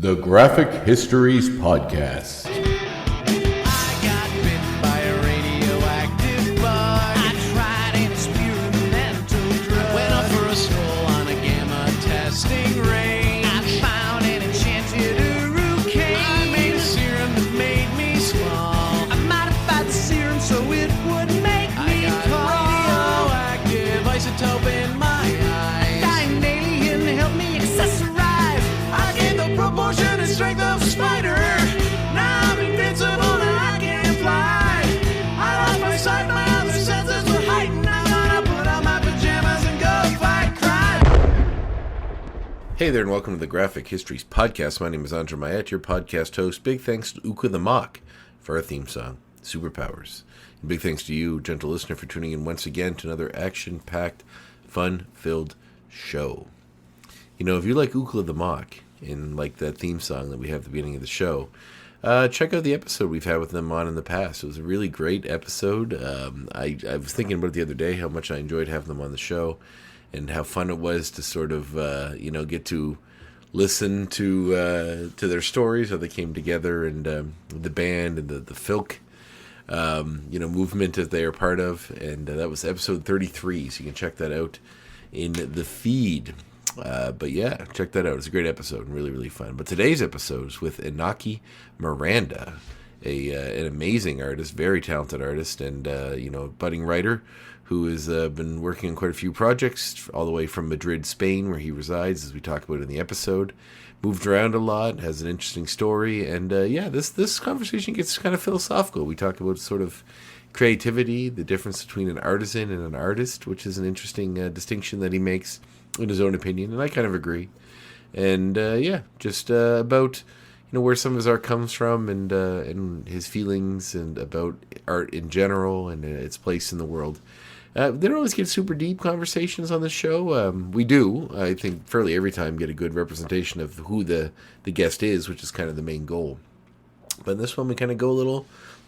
The Graphic Histories Podcast. I got bitten by a radioactive bug. I tried an experimental drug. Went up for a stroll on a gamma testing range. I found an enchanted hurricane. I made a serum that made me small. I modified the serum so it would make me tall. Radioactive isotope in my eyes. Dying alien helped me accessorize. I gained the proportion and strength of a spider. Now I'm invincible and I can fly. I lost my sight, my other senses were heightened. I'm gonna put on my pajamas and go fight crime. Hey there and welcome to the Graphic Histories Podcast. My name is Andre Mayette, your podcast host. Big thanks to Uka the Mock for our theme song, Superpowers. And big thanks to you, gentle listener, for tuning in once again to another action-packed, fun-filled show. You know, if you like Uka the Mock and like that theme song that we have at the beginning of the show, check out the episode we've had with them on in the past. It was a really great episode. I was thinking about it the other day, how much I enjoyed having them on the show and how fun it was to sort of, get to listen to their stories, how they came together, and the band and the Filk, movement that they are part of. And that was episode 33, so you can check that out in the feed. But yeah, check that out. It's a great episode and really, really fun. But today's episode is with Inaki Miranda, an amazing artist, very talented artist, and budding writer who has been working on quite a few projects all the way from Madrid, Spain, where he resides, as we talk about in the episode. Moved around a lot, has an interesting story, and this conversation gets kind of philosophical. We talk about sort of creativity, the difference between an artisan and an artist, which is an interesting distinction that he makes in his own opinion, and I kind of agree. And about where some of his art comes from, and his feelings and about art in general and its place in the world. They don't always get super deep conversations on the show. We do, I think, fairly every time get a good representation of who the guest is, which is kind of the main goal. But in this one, we kind of go a little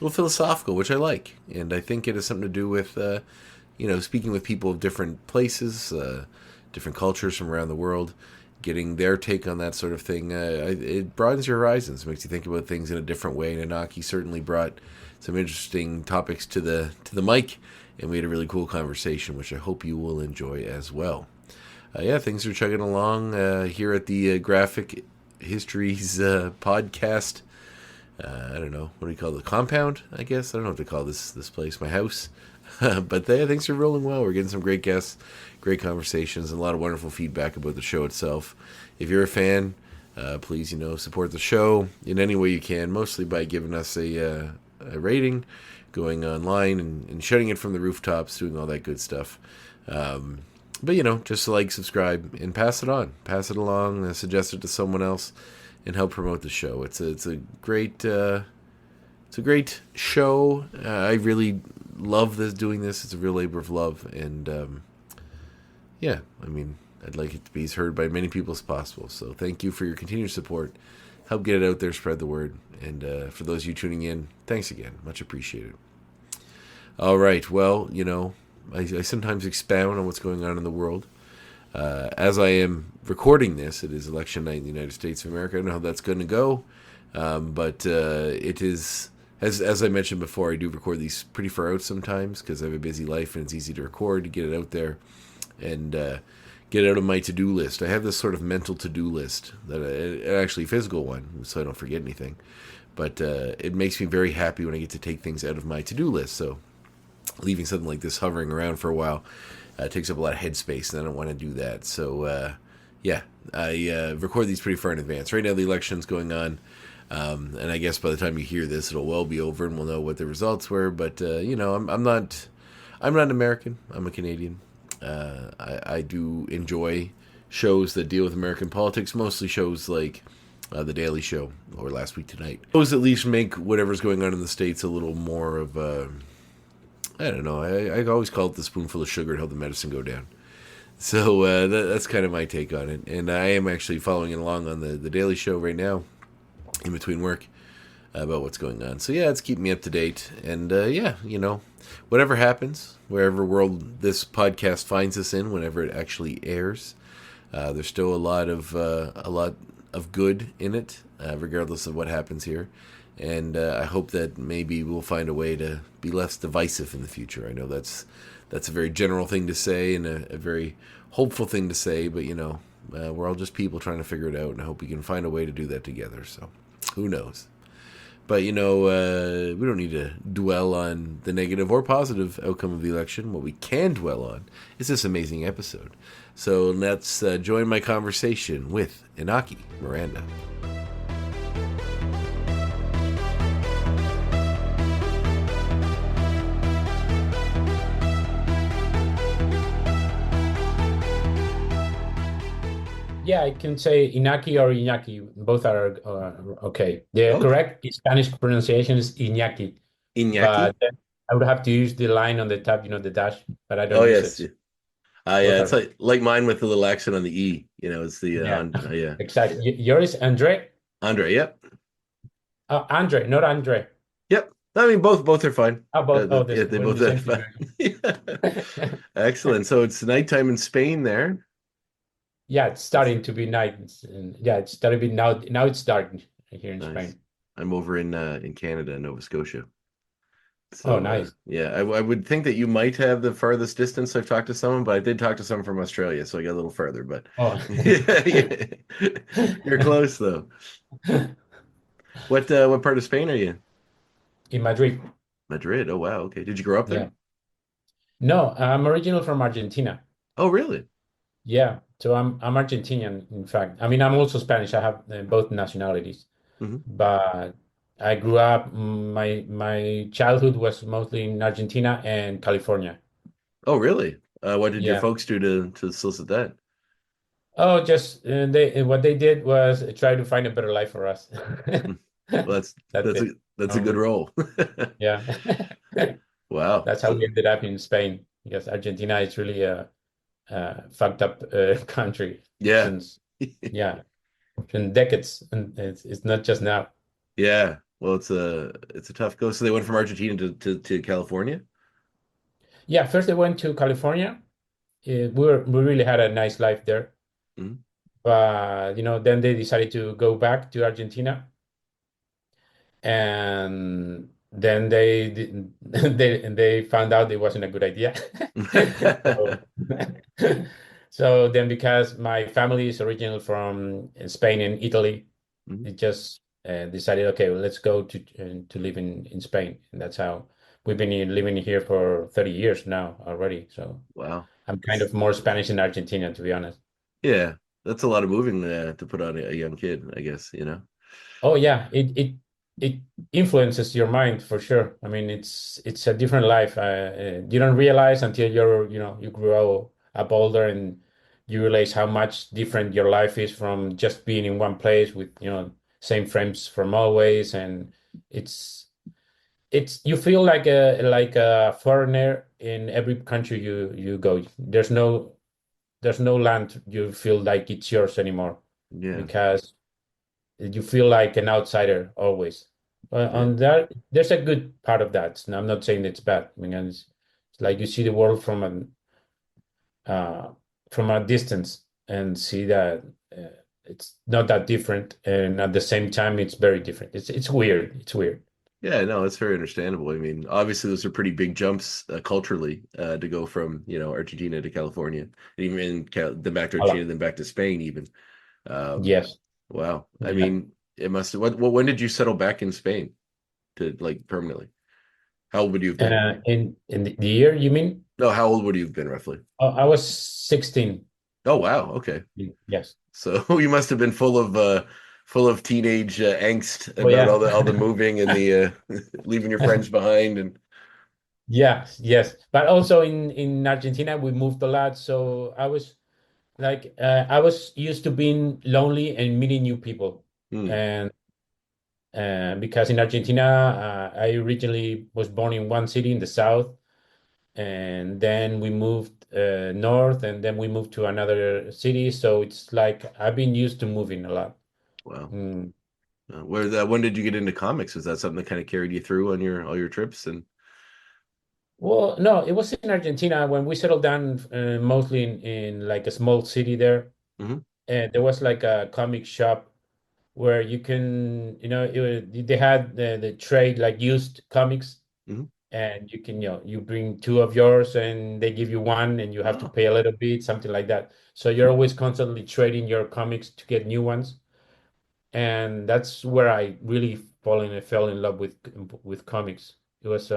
philosophical, which I like, and I think it has something to do with speaking with people of different places, different cultures from around the world, getting their take on that sort of thing. It broadens your horizons, makes you think about things in a different way. And Inaki certainly brought some interesting topics to the mic, and we had a really cool conversation, which I hope you will enjoy as well. Things are chugging along here at the Graphic Histories podcast. I don't know, what do you call it? Compound, I guess? I don't know what to call this place, my house. But things are rolling well. We're getting some great guests, great conversations, and a lot of wonderful feedback about the show itself. If you're a fan, please, support the show in any way you can, mostly by giving us a rating, going online and shouting it from the rooftops, doing all that good stuff. But just like, subscribe, and pass it on. Pass it along, suggest it to someone else, and help promote the show. It's a great show. I really love doing this. It's a real labor of love, and I'd like it to be as heard by many people as possible. So thank you for your continued support. Help get it out there, spread the word, and for those of you tuning in, thanks again, much appreciated. All right, well, I sometimes expound on what's going on in the world. As I am recording this, it is election night in the United States of America. I don't know how that's going to go, but it is. As I mentioned before, I do record these pretty far out sometimes because I have a busy life and it's easy to record, to get it out there, and get it out of my to-do list. I have this sort of mental to-do list, actually a physical one, so I don't forget anything. But it makes me very happy when I get to take things out of my to-do list. So leaving something like this hovering around for a while takes up a lot of headspace, and I don't want to do that. So, I record these pretty far in advance. Right now the election's going on. And I guess by the time you hear this, it'll well be over, and we'll know what the results were. But I'm not an American. I'm a Canadian. I do enjoy shows that deal with American politics, mostly shows like The Daily Show or Last Week Tonight. Those at least make whatever's going on in the States a little more of I don't know. I always call it the spoonful of sugar to help the medicine go down. So that's kind of my take on it. And I am actually following along on the Daily Show right now, in between work, about what's going on. So it's keeping me up to date. And whatever happens, wherever world this podcast finds us in, whenever it actually airs, there's still a lot of good in it, regardless of what happens here. And I hope that maybe we'll find a way to be less divisive in the future. I know that's a very general thing to say and a very hopeful thing to say, but we're all just people trying to figure it out, and I hope we can find a way to do that together. So, who knows? But we don't need to dwell on the negative or positive outcome of the election. What we can dwell on is this amazing episode. So let's join my conversation with Inaki Miranda. Yeah, I can say Inaki or Iñaki. Both are okay. The Okay. correct Spanish pronunciation is Iñaki, Inaki? but then I would have to use the line on the top, the dash, but I don't Oh, use yes. it. Yeah, Both it's are. like mine with the little accent on the E. It's the, Yeah, yeah. exactly. Yours, Andre? Andre, yep. Andre, not Andre. Yep. I mean, both are fine. How about Yeah, this? they We're in both the are same fine. situation. Yeah. Excellent. So it's nighttime in Spain there. Yeah, it's starting to be night. Yeah, it's starting to be now. Now it's dark here in Nice. Spain. I'm over in Canada, Nova Scotia. Oh, So nice. yeah, I would think that you might have the farthest distance I've talked to someone, but I did talk to someone from Australia, so I got a little further. But Oh, yeah, you're close though. What part of Spain are you in? in Madrid. Madrid. Oh wow. Okay. Did you grow up Yeah. there? No, I'm original from Argentina. Oh really? Yeah, so I'm Argentinian, in fact. I mean, I'm also Spanish. I have both nationalities, Hmm. but I grew up. My childhood was mostly in Argentina and California. Oh really? What did your Yeah. folks do to solicit that? Oh, just they what they did was try to find a better life for us. Hmm. Well, That's it. that's a good role. Yeah. Wow. That's how we ended up in Spain because Argentina is really a fucked up country Yeah. since yeah, in decades, and it's not just now. Yeah. Well, it's a tough go. So they went from Argentina to California? Yeah, first they went to California. We really had a nice life there, Hmm. but then they decided to go back to Argentina, and then they found out it wasn't a good idea. So, so then because my family is originally from Spain and Italy, Mhm. they just decided, okay, well, let's go to live in Spain, and that's how we've been living here for 30 years now already. So Wow. I'm kind That's of more Spanish in Argentina, to be honest. Yeah, that's a lot of moving to put on a young kid, I guess. Oh yeah, it influences your mind for sure. I mean, it's a different life. You don't realize until you grow up older and you realize how much different your life is from just being in one place with same friends from always, and it's you feel like a foreigner in every country you go. There's no land you feel like it's yours anymore Yeah, because you feel like an outsider always. yeah, On that, there's a good part of that. And I'm not saying it's bad. I mean, it's like you see the world from a distance and see that it's not that different, and at the same time, it's very different. It's weird. It's weird. yeah. No, it's very understandable. I mean, obviously, those are pretty big jumps culturally to go from Argentina to California, and even then back to A lot. Argentina, then back to Spain, even. Um, Yes. wow. I Yeah. mean, it must. When did you settle back in Spain to like permanently? How old would you have been? In the year, you mean? No, how old would you have been roughly? I was 16. Oh, wow. Okay. Yes. So you must have been full of teenage angst Oh about yeah. all the moving and the leaving your friends behind and Yes, yes. But also in Argentina, we moved a lot. So I was used to being lonely and meeting new people. hmm, And because in Argentina, I originally was born in one city in the south, and then we moved north, and then we moved to another city. So it's like I've been used to moving a lot. wow. Mm. When did you get into comics? Was that something that kind of carried you through on your all your trips and Well, no, it was in Argentina when we settled down, mostly in like a small city there. hmm And there was like a comic shop where you can, they had the trade like used comics, Hmm. and you can, you bring two of yours and they give you one and you have to Oh, pay a little bit, something like that. So you're always constantly trading your comics to get new ones. And that's where I really fell in love with comics. It was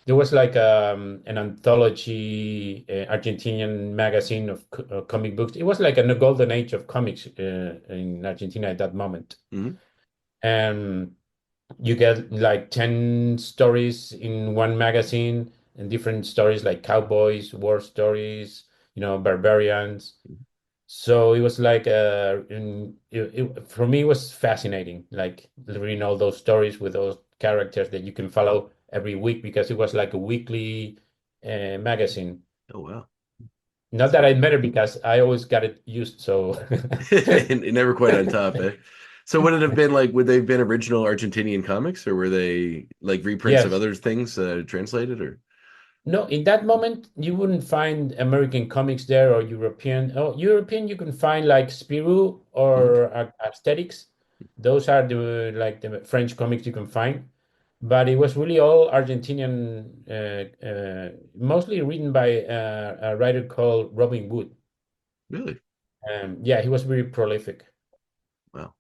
there was like an anthology Argentinian magazine of comic books. It was like a golden age of comics in Argentina at that moment. hmm. And you get like 10 stories in one magazine, and different stories like cowboys, war stories, barbarians. So it was like for me it was fascinating, like reading all those stories with those characters that you can follow every week, because it was like a weekly magazine. Oh, wow. Not So that I matter because I always got it used. So and never quite on top, eh? So would it have been like, would they have been original Argentinian comics, or were they like reprints of yes. other things translated, or? No, in that moment, you wouldn't find American comics there or European. Oh, European, you can find like Spirou Mhm. or Asterix. Those are the French comics you can find. But it was really all Argentinian, mostly written by a writer called Robin Wood. Really? Yeah, he was very prolific. Wow.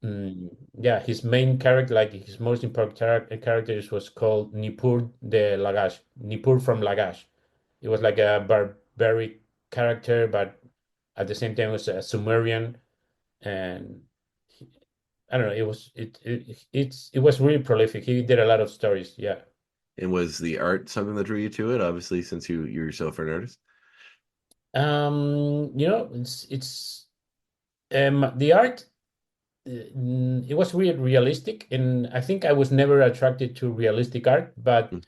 Yeah, his main character, like his most important characters, was called Nippur de Lagash, Nippur from Lagash. It was like a barbaric character, but at the same time was a Sumerian, and he, I don't know. It was really prolific. He did a lot of stories. Yeah. And was the art something that drew you to it? Obviously, since you yourself are an artist. It's the art. It was really realistic, and I think I was never attracted to realistic art, but Mm.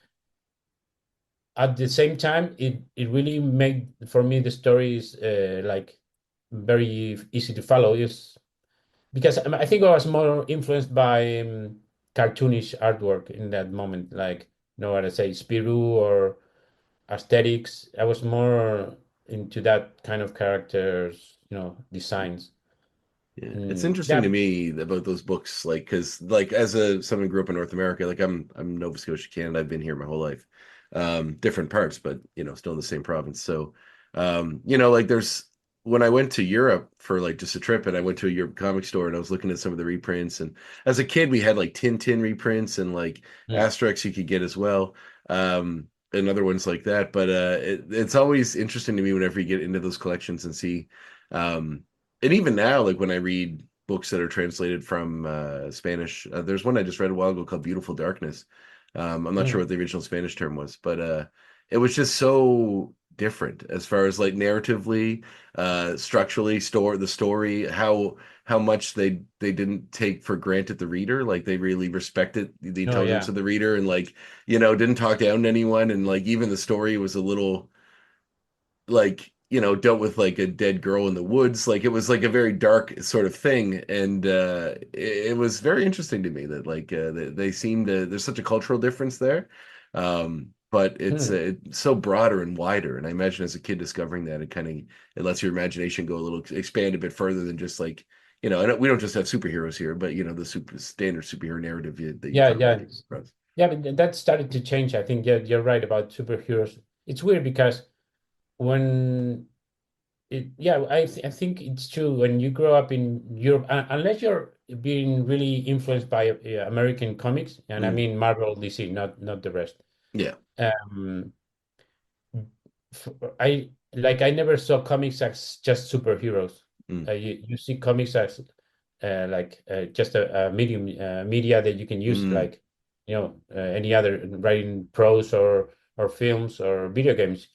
at the same time, it really made for me the stories like very easy to follow. Is because I think I was more influenced by cartoonish artwork in that moment, like what I say, Spirou or aesthetics. I was more into that kind of characters, designs. Yeah, it's interesting Yeah, to me about those books, like because like as a someone who grew up in North America, like I'm Nova Scotia, Canada. I've been here my whole life, different parts, but still in the same province. So, like there's when I went to Europe for like just a trip, and I went to a Europe comic store, and I was looking at some of the reprints, and as a kid, we had like Tintin reprints and like mm, Asterix you could get as well, and other ones like that. But it's always interesting to me whenever you get into those collections and see. Um, and even now, like when I read books that are translated from Spanish, there's one I just read a while ago called Beautiful Darkness. I'm not sure mm. what the original Spanish term was, but it was just so different as far as like narratively, structurally, the story, how much they didn't take for granted the reader, like they really respected the Oh intelligence yeah. of the reader, and like didn't talk down to anyone, and like even the story was a little like dealt with like a dead girl in the woods, like it was like a very dark sort of thing, and it was very interesting to me that like they seem to there's such a cultural difference there, but Hmm. it's so broader and wider, and I imagine as a kid discovering that it lets your imagination go a little expand a bit further than just like and we don't just have superheroes here, but the super standard superhero narrative that you Yeah, probably yeah. came across. Yeah, but that started to change. I think, yeah, you're right about superheroes. It's weird because when yeah, I think it's true when you grow up in Europe, unless you're being really influenced by American comics, and I Mm, mean Marvel, DC, not the rest. yeah. Um, f- I never saw comics as just superheroes. Mm, You see comics as just a medium media that you can use, mm, like any other, writing prose or films or video games.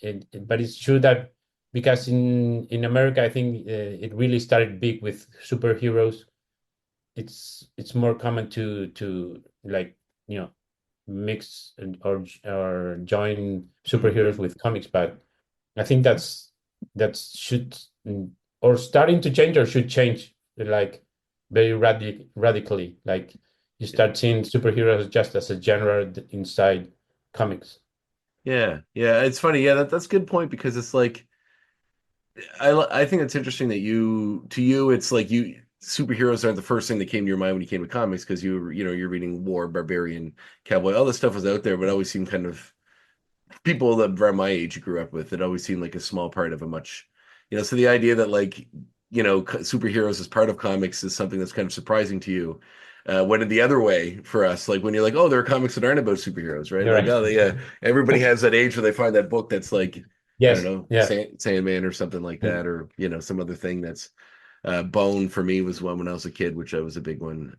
But it's true that because in America, I think it really started big with superheroes. It's more common to like mix or join mm. superheroes with comics, but I think that should or starting to change or should change like very radically. Like you start seeing superheroes just as a genre inside comics. Yeah, yeah, it's funny. Yeah, that's a good point because it's like I think it's interesting that to you it's like superheroes aren't the first thing that came to your mind when you came to comics because you're reading war, barbarian, cowboy, all this stuff was out there, but it always seemed kind of people that around my age grew up with. It always seemed like a small part of a much, so the idea that like superheroes as part of comics is something that's kind of surprising to you. Went in the other way for us, like when you're like, oh, there are comics that aren't about superheroes, right? You're Like, right. oh, yeah, everybody has that age where they find that book that's like, I don't Yes. know, Yeah. Sandman or something like Mm. that, or some other thing that's Bone for me was one when I was a kid, which I was a big one.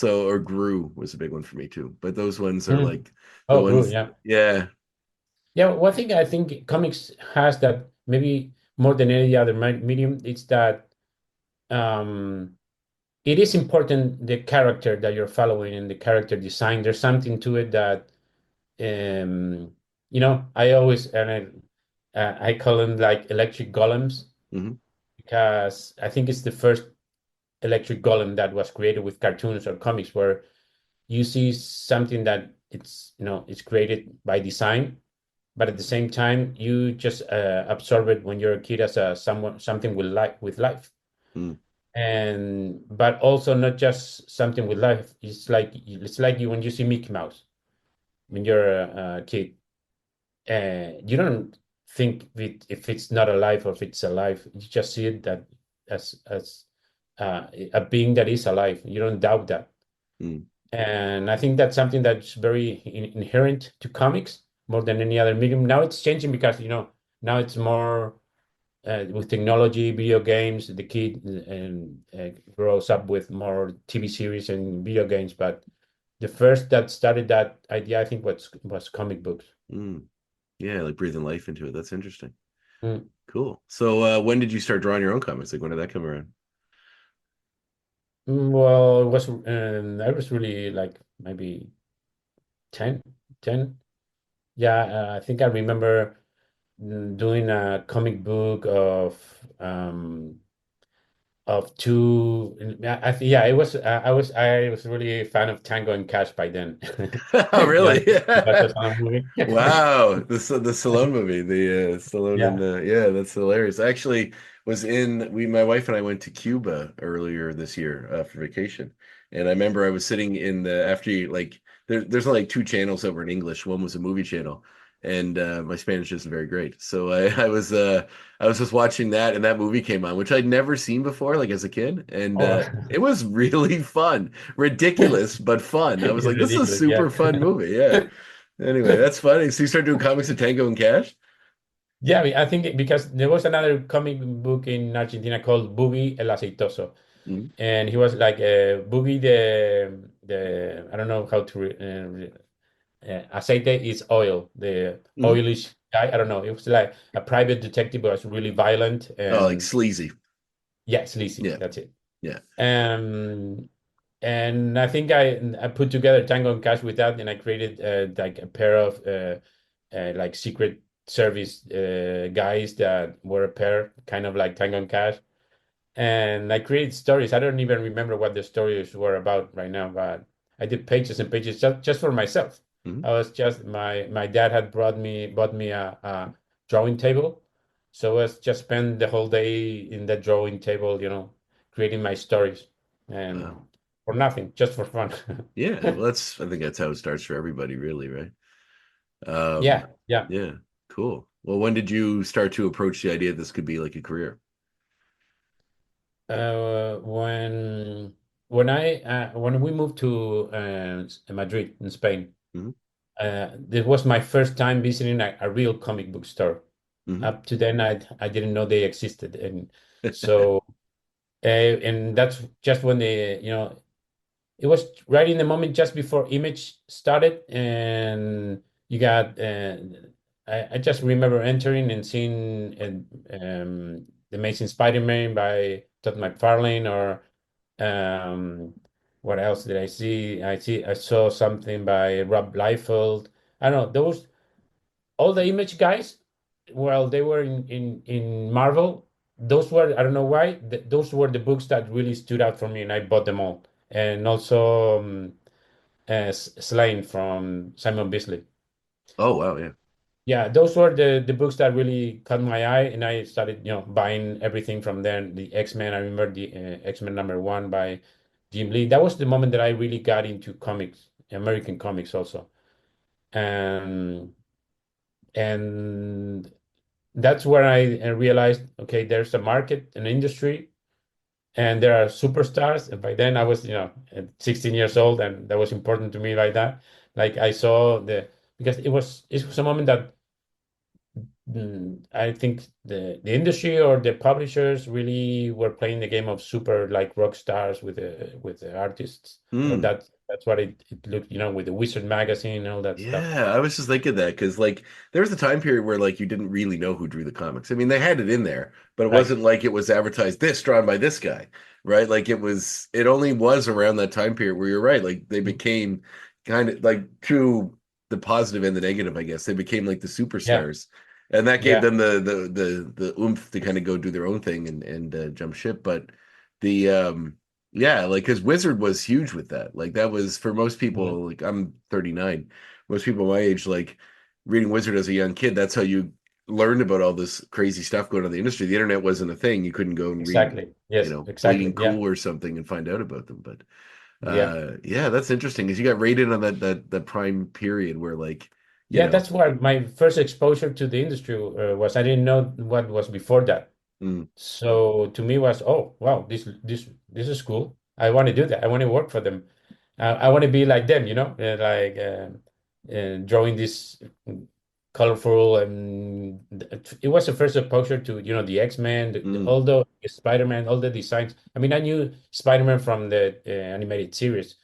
Or Gru was a big one for me too. But those ones are Mm. like the Oh, Gru, ones, yeah. yeah. Yeah, one thing I think comics has that maybe more than any other medium, it's that um, it is important the character that you're following and the character design. There's something to it that um, I always I call them like electric golems Hmm. because I think it's the first electric golem that was created with cartoons or comics where you see something that it's created by design, but at the same time you just absorb it when you're a kid as something with life, and but also not just something with life. It's like you when you see Mickey Mouse when you're a kid, you don't think if it's not alive or if it's alive. You just see it that as a being that is alive. You don't doubt that. Mm. And I think that's something that's very inherent to comics more than any other medium. Now it's changing because, now it's more with technology, video games, the kid grows up with more TV series and video games. But the first that started that idea, I think, was comic books. Mm. Yeah, like breathing life into it. That's interesting. Mm. Cool. So when did you start drawing your own comics? Like when did that come around? Well, I was really like maybe 10, 10. Yeah, I think I remember doing a comic book of two. Yeah, it was. I was really a fan of Tango and Cash by then. Oh, Yeah, really? that's a song movie. Wow. The Stallone movie, the Stallone and Yeah. yeah, that's hilarious. I actually was my wife and I went to Cuba earlier this year for vacation. And I remember I was sitting in the after you like there's only like two channels over in English. One was a movie channel, and my Spanish isn't very great. So I was just watching that, and that movie came on, which I'd never seen before, like as a kid, and Oh, it was really fun, ridiculous but fun. I was it's like, this is a ridiculous. Yeah. super fun movie. Yeah. Anyway, that's funny. So you started doing comics of Tango and Cash? Yeah, I think because there was another comic book in Argentina called Boogie el Aceitoso, Mhm. and he was like Boogie the I don't know how to aceite is oil, the Mhm. oilish guy. I don't know. It was like a private detective, but was really violent Oh, like and sleazy. yeah, sleazy. Yeah. That's it. Yeah. Um, and I think I put together Tango and Cash with that, and I created like a pair of like secret service guys that were a pair, kind of like Tango and Cash. And I created stories. I don't even remember what the stories were about right now, but I did pages and pages just for myself. Mhm. I was just my dad had bought me a drawing table, so I was just spend the whole day in that drawing table, creating my stories, and Wow. for nothing, just for fun. Yeah. Well, I think that's how it starts for everybody, really, right? Yeah, yeah. Yeah. Cool. Well, when did you start to approach the idea this could be like a career? When we moved to Madrid in Spain, Hmm. this was my first time visiting a real comic book store. Hmm. Up to then, I didn't know they existed, and so and that's just when it was right in the moment just before Image started, and you got. I just remember entering and seeing the Amazing Spider-Man by Todd McFarlane, or um, what else did I see? I saw something by Rob Liefeld. I don't know those all the Image guys. Well, they were in Marvel. Those were I don't know why those were the books that really stood out for me, and I bought them all. And also Slain from Simon Bisley. Oh, wow. Yeah. Yeah, those were the books that really caught my eye, and I started, buying everything from there. The X-Men, I remember the X-Men #1 by Jim Lee. That was the moment that I really got into comics, American comics also. And and that's where I realized, okay, there's a market, an industry, and there are superstars. And by then I was, at 16 years old, and that was important to me like that. Like I saw because it was a moment that I think the industry or the publishers really were playing the game of super like rock stars with the artists. Or Mm. that's what it looked, with the Wizard magazine and all that stuff. Yeah, I was just thinking that because like there was a time period where like you didn't really know who drew the comics. I mean, they had it in there, but it Right. wasn't like it was advertised this drawn by this guy, right? Like it only was around that time period where you're right. Like they became kind of like through the positive and the negative, I guess. They became like the Yeah. superstars, and that gave Yeah. them the oomph to kind of go do their own thing and jump ship. But the yeah, like because Wizard was huge with that. Like that was for most Mhm. people, like I'm 39. Most people my age, like reading Wizard as a young kid, that's how you learned about all this crazy stuff going on in the industry. The internet wasn't a thing. You couldn't go and read, Exactly. Yes, exactly. Bleeding Yeah. Cool or something and find out about them. But Yeah. yeah, that's interesting because you got rated on that prime period where like, you Yeah, know, that's where my first exposure to the industry was. I didn't know what was before that. mm, So to me was, oh wow, this is cool. I want to do that. I want to work for them. I want to be like them, like drawing this colorful, and it was the first exposure to the X-Men, mm, all the Spider-Man, all the designs. I mean, I knew Spider-Man from the animated series,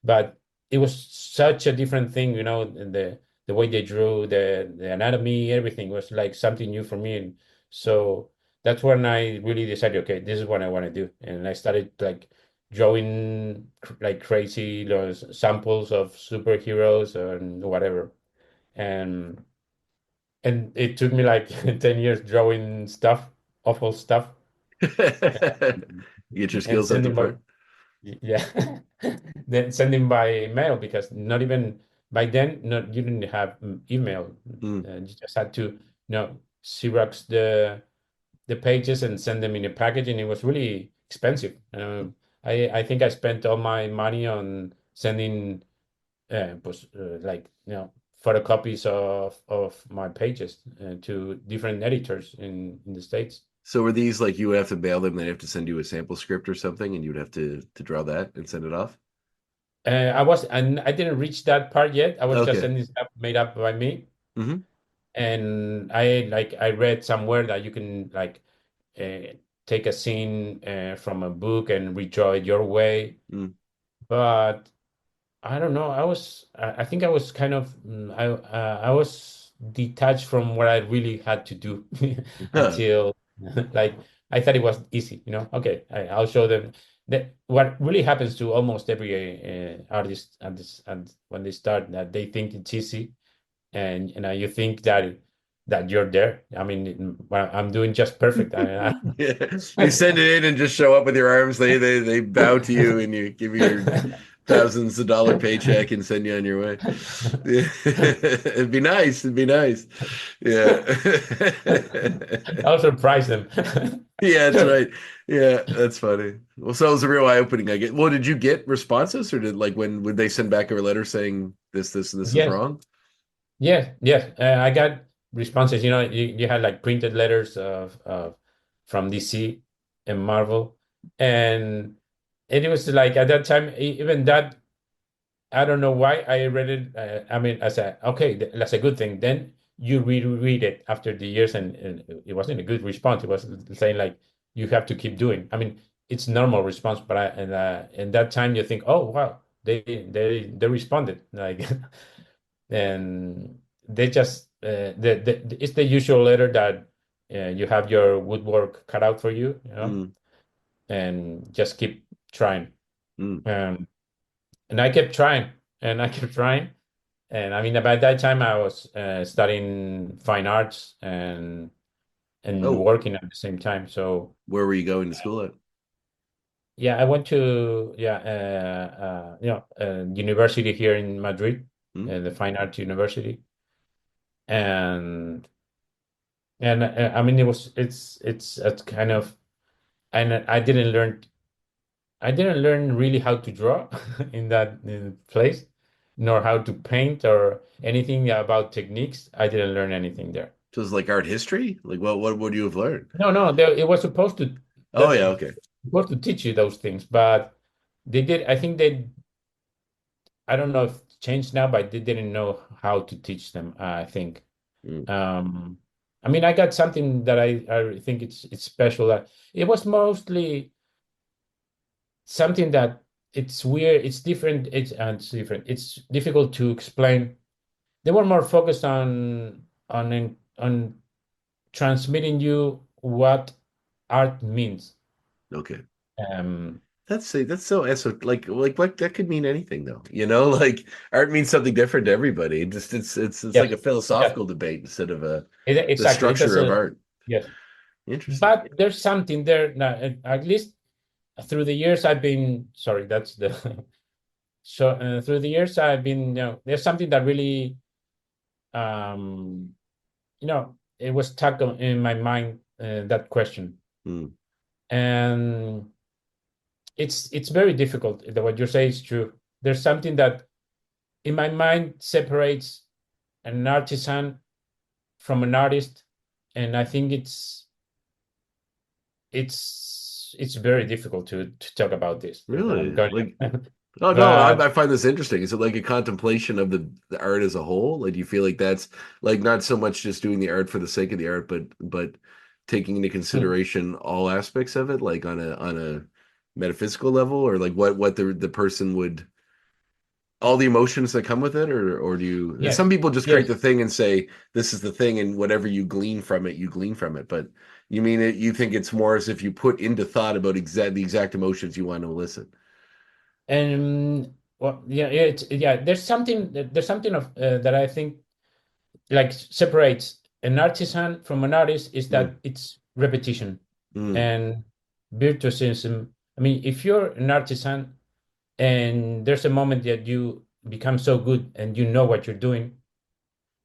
but it was such a different thing, the way they drew the anatomy, everything was like something new for me, and so that's when I really decided, okay, this is what I want to do. And I started like drawing like crazy those samples of superheroes and whatever. And it took me like 10 years drawing stuff, awful stuff, you get your and skills up to sending by par. yeah, then sending by mail because not even by then, not you didn't have email. Mm. You just had to, Xerox the pages and send them in a package, and it was really expensive. I think I spent all my money on sending like photocopies of my pages to different editors in the States. So were these like you would have to mail them, they'd have to send you a sample script or something, and you would have to draw that and send it off? And I didn't reach that part yet. I was just Okay. sending stuff made up by me, Hmm. and I read somewhere that you can like uh, take a scene from a book and redraw it your way, Mm. but I don't know. I think I was kind of, I was detached from what I really had to do Huh. until like I thought it was easy, Okay, I'll show them that what really happens to almost every artist at this and when they start that they think it's easy, and you think that you're there. I mean, well, I'm doing just perfect. Yeah. You send it in and just show up with your arms. They bow to you and you give you your thousands of dollar paycheck and send you on your way. Yeah. It'd be nice. It'd be nice. Yeah. I'll surprise them. Yeah, that's right. Yeah, that's funny. Well, so it was a real eye-opening, I get. Well, did you get responses or did like when would they send back a letter saying this, and this is Yes. wrong? Yes, yes. I got responses. You had like printed letters of from DC and Marvel, and it was like at that time, even that I don't know why I read it. I mean, as a okay, that's a good thing. Then you reread it after the years, and it wasn't a good response. It was saying like you have to keep doing. I mean, it's normal response, but in that time you think, oh wow, they responded like. And they just it's the usual letter that you have your woodwork cut out for you, Mm, and just keep trying. mm. Um, and I kept trying, and I kept trying, and I mean, about that time I was studying fine arts and Oh, working at the same time. So where were you going to school at? yeah, I went to university here in Madrid, Mm? the Fine Arts University. and I mean it's a kind of, and I didn't learn really how to draw in that place, nor how to paint or anything about techniques. I didn't learn anything there. So it's like art history? Like what would you have learned? No, it was supposed to Oh that yeah, okay. supposed to teach you those things, but they did. I think they. I don't know if it's changed now, but they didn't know how to teach them. I think. Mm, Um, I mean, I got something that I think it's special. That it was mostly something that it's weird. It's different. It's different. It's difficult to explain. They were more focused on transmitting you what art means. okay. Um, That's so like what that could mean anything though. Like art means something different to everybody. It's like yes, a yes, philosophical debate instead of the exactly. It structure of doesn't. art. Yes, Interesting. but there's something there now. At least through the years, I've been sorry. That's the so through the years, I've been. There's something that really, um, it was stuck in my mind. That question, Mm, and it's very difficult. What you say is true. There's something that in my mind separates an artisan from an artist, and I think it's very difficult to talk about this. I'm really? going, Like oh no, but I find this interesting. Is it like a contemplation of the art as a whole? Like do you feel like that's like not so much just doing the art for the sake of the art, but taking into consideration all aspects of it, like on a metaphysical level, or like what the person would all the emotions that come with it, or do you? yes, Some people just create yes, the thing and say this is the thing, and whatever you glean from it, you glean from it. But you mean it? You think it's more as if you put into thought about the exact emotions you want to elicit. and well, yeah, yeah. There's something of that I think like separates an artisan from an artist is Mm, that it's repetition mm, and virtuosism. I mean, if you're an artisan and there's a moment that you become so good and you know what you're doing,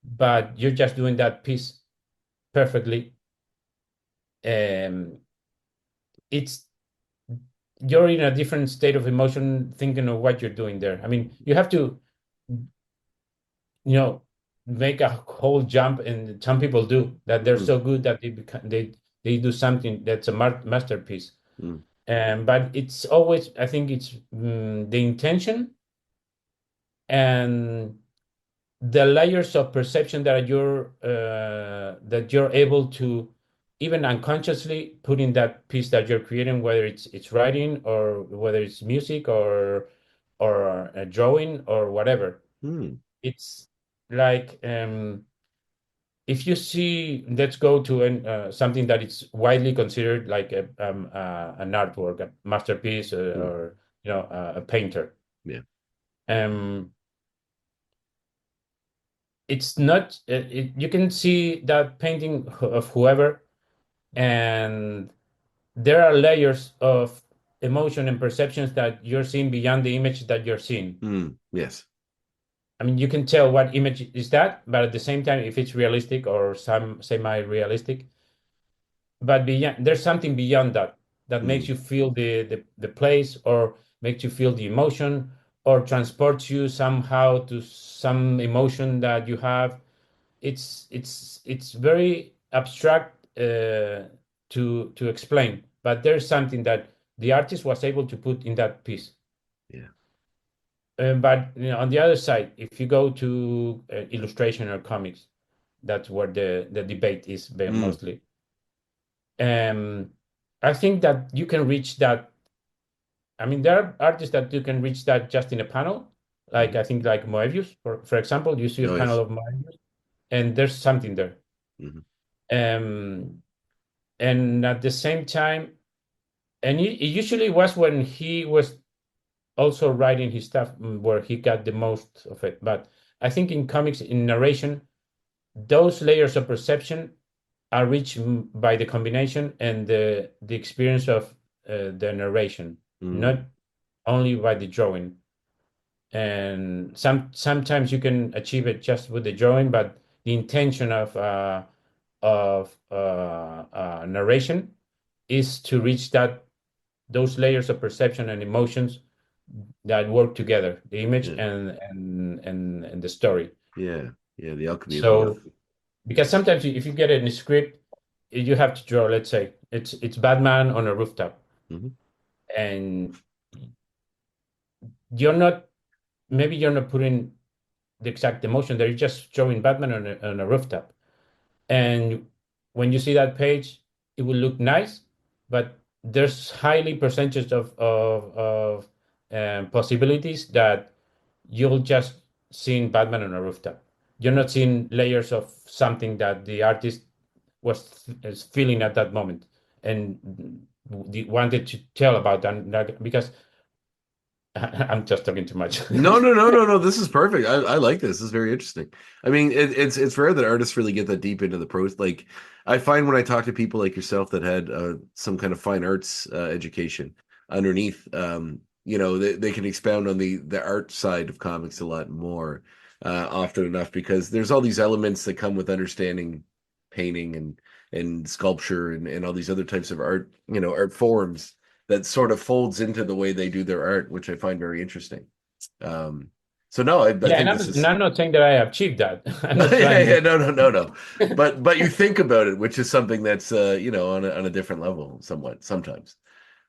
but you're just doing that piece perfectly, um, it's you're in a different state of emotion thinking of what you're doing there. I mean, you have to, you know, make a whole jump, and some people do that. They're mm, so good that they do something that's a masterpiece. mm, But it's always, I think it's the intention and the layers of perception that you're able to even unconsciously put in that piece that you're creating, whether it's writing or whether it's music or a drawing or whatever. mm. It's like if you see, let's go to something that is widely considered like an artwork, a masterpiece, Mm. or a painter. Yeah. Um, it's not. You can see that painting of whoever, and there are layers of emotion and perceptions that you're seeing beyond the image that you're seeing. Mm. Yes. I mean, you can tell what image is that, but at the same time, if it's realistic or some semi-realistic, but beyond, there's something beyond that that makes Mm. you feel the place, or makes you feel the emotion, or transports you somehow to some emotion that you have. It's very abstract to explain, but there's something that the artist was able to put in that piece. Yeah. But on the other side, if you go to illustration or comics, that's where the debate is Mm. mostly. Um, I think that you can reach that. I mean, there are artists that you can reach that just in a panel. Like Hmm. I think like Moebius, for example, you see a Oh panel yes. of Moebius, and there's something there. Hmm. Um, and at the same time, and it usually was when he was also writing his stuff where he got the most of it. But I think in comics, in narration, those layers of perception are reached by the combination and the experience of the narration, not Mm. only by the drawing. And sometimes you can achieve it just with the drawing, but the intention of narration is to reach those layers of perception and emotions that work together, the image Yeah. and the story. Yeah. Yeah. The alchemy of So both. because sometimes if you get it in a script, you have to draw, let's say it's Batman on a rooftop, Hmm. and you're not maybe you're not putting the exact emotion there, you're just showing Batman on a rooftop. And when you see that page, it will look nice, but there's highly percentage of possibilities that you'll just seeing Batman on a rooftop. You're not seeing layers of something that the artist is feeling at that moment and wanted to tell about that because I'm just talking too much. No, no, no, no, no. This is perfect. I like this. This is very interesting. I mean, it's rare that artists really get that deep into the pros. Like, I find when I talk to people like yourself that had some kind of fine arts education underneath, they can expound on the art side of comics a lot more often enough because there's all these elements that come with understanding painting and sculpture and all these other types of art, art forms that sort of folds into the way they do their art, which I find very interesting. Um, so no, I Yeah, think this and is I'm not saying that I achieved that. I'm not yeah, trying yeah, to. no, no, no, no. But you think about it, which is something that's on a different level, somewhat sometimes.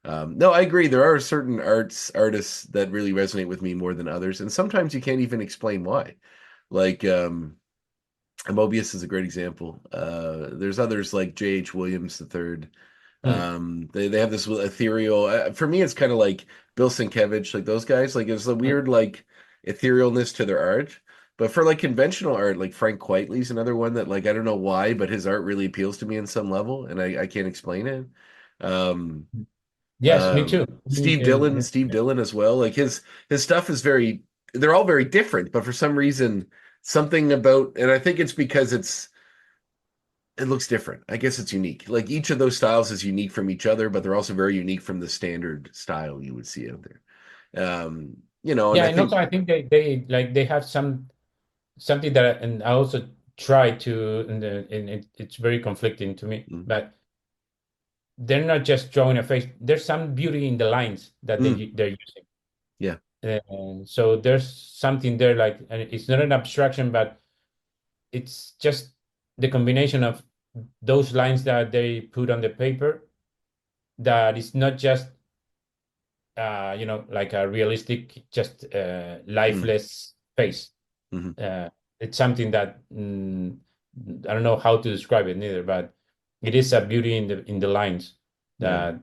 No, I agree. There are certain artists that really resonate with me more than others, and sometimes you can't even explain why. Like Mobius is a great example. There's others like J.H. Williams III. Hmm. They have this ethereal. For me, it's kind of like Bill Sienkiewicz, like those guys. Like there's a weird like etherealness to their art. But for like conventional art, like Frank Quitely's another one that like I don't know why, but his art really appeals to me in some level, and I can't explain it. Um, Yes, me too. Steve Dillon as well. Like his stuff is very. They're all very different, but for some reason, something about, and I think it's because it looks different. I guess it's unique. Like each of those styles is unique from each other, but they're also very unique from the standard style you would see out there. And Yeah, I and also think, I think they have something that, and I also try to, and it's very conflicting to me, mm, but they're not just drawing a face. There's some beauty in the lines that mm, they're using. yeah, And so there's something there, like, and it's not an abstraction, but it's just the combination of those lines that they put on the paper that is not just like a realistic, just mm, lifeless face. mhm, Uh, it's something that I don't know how to describe it neither, but it is a beauty in the lines yeah, that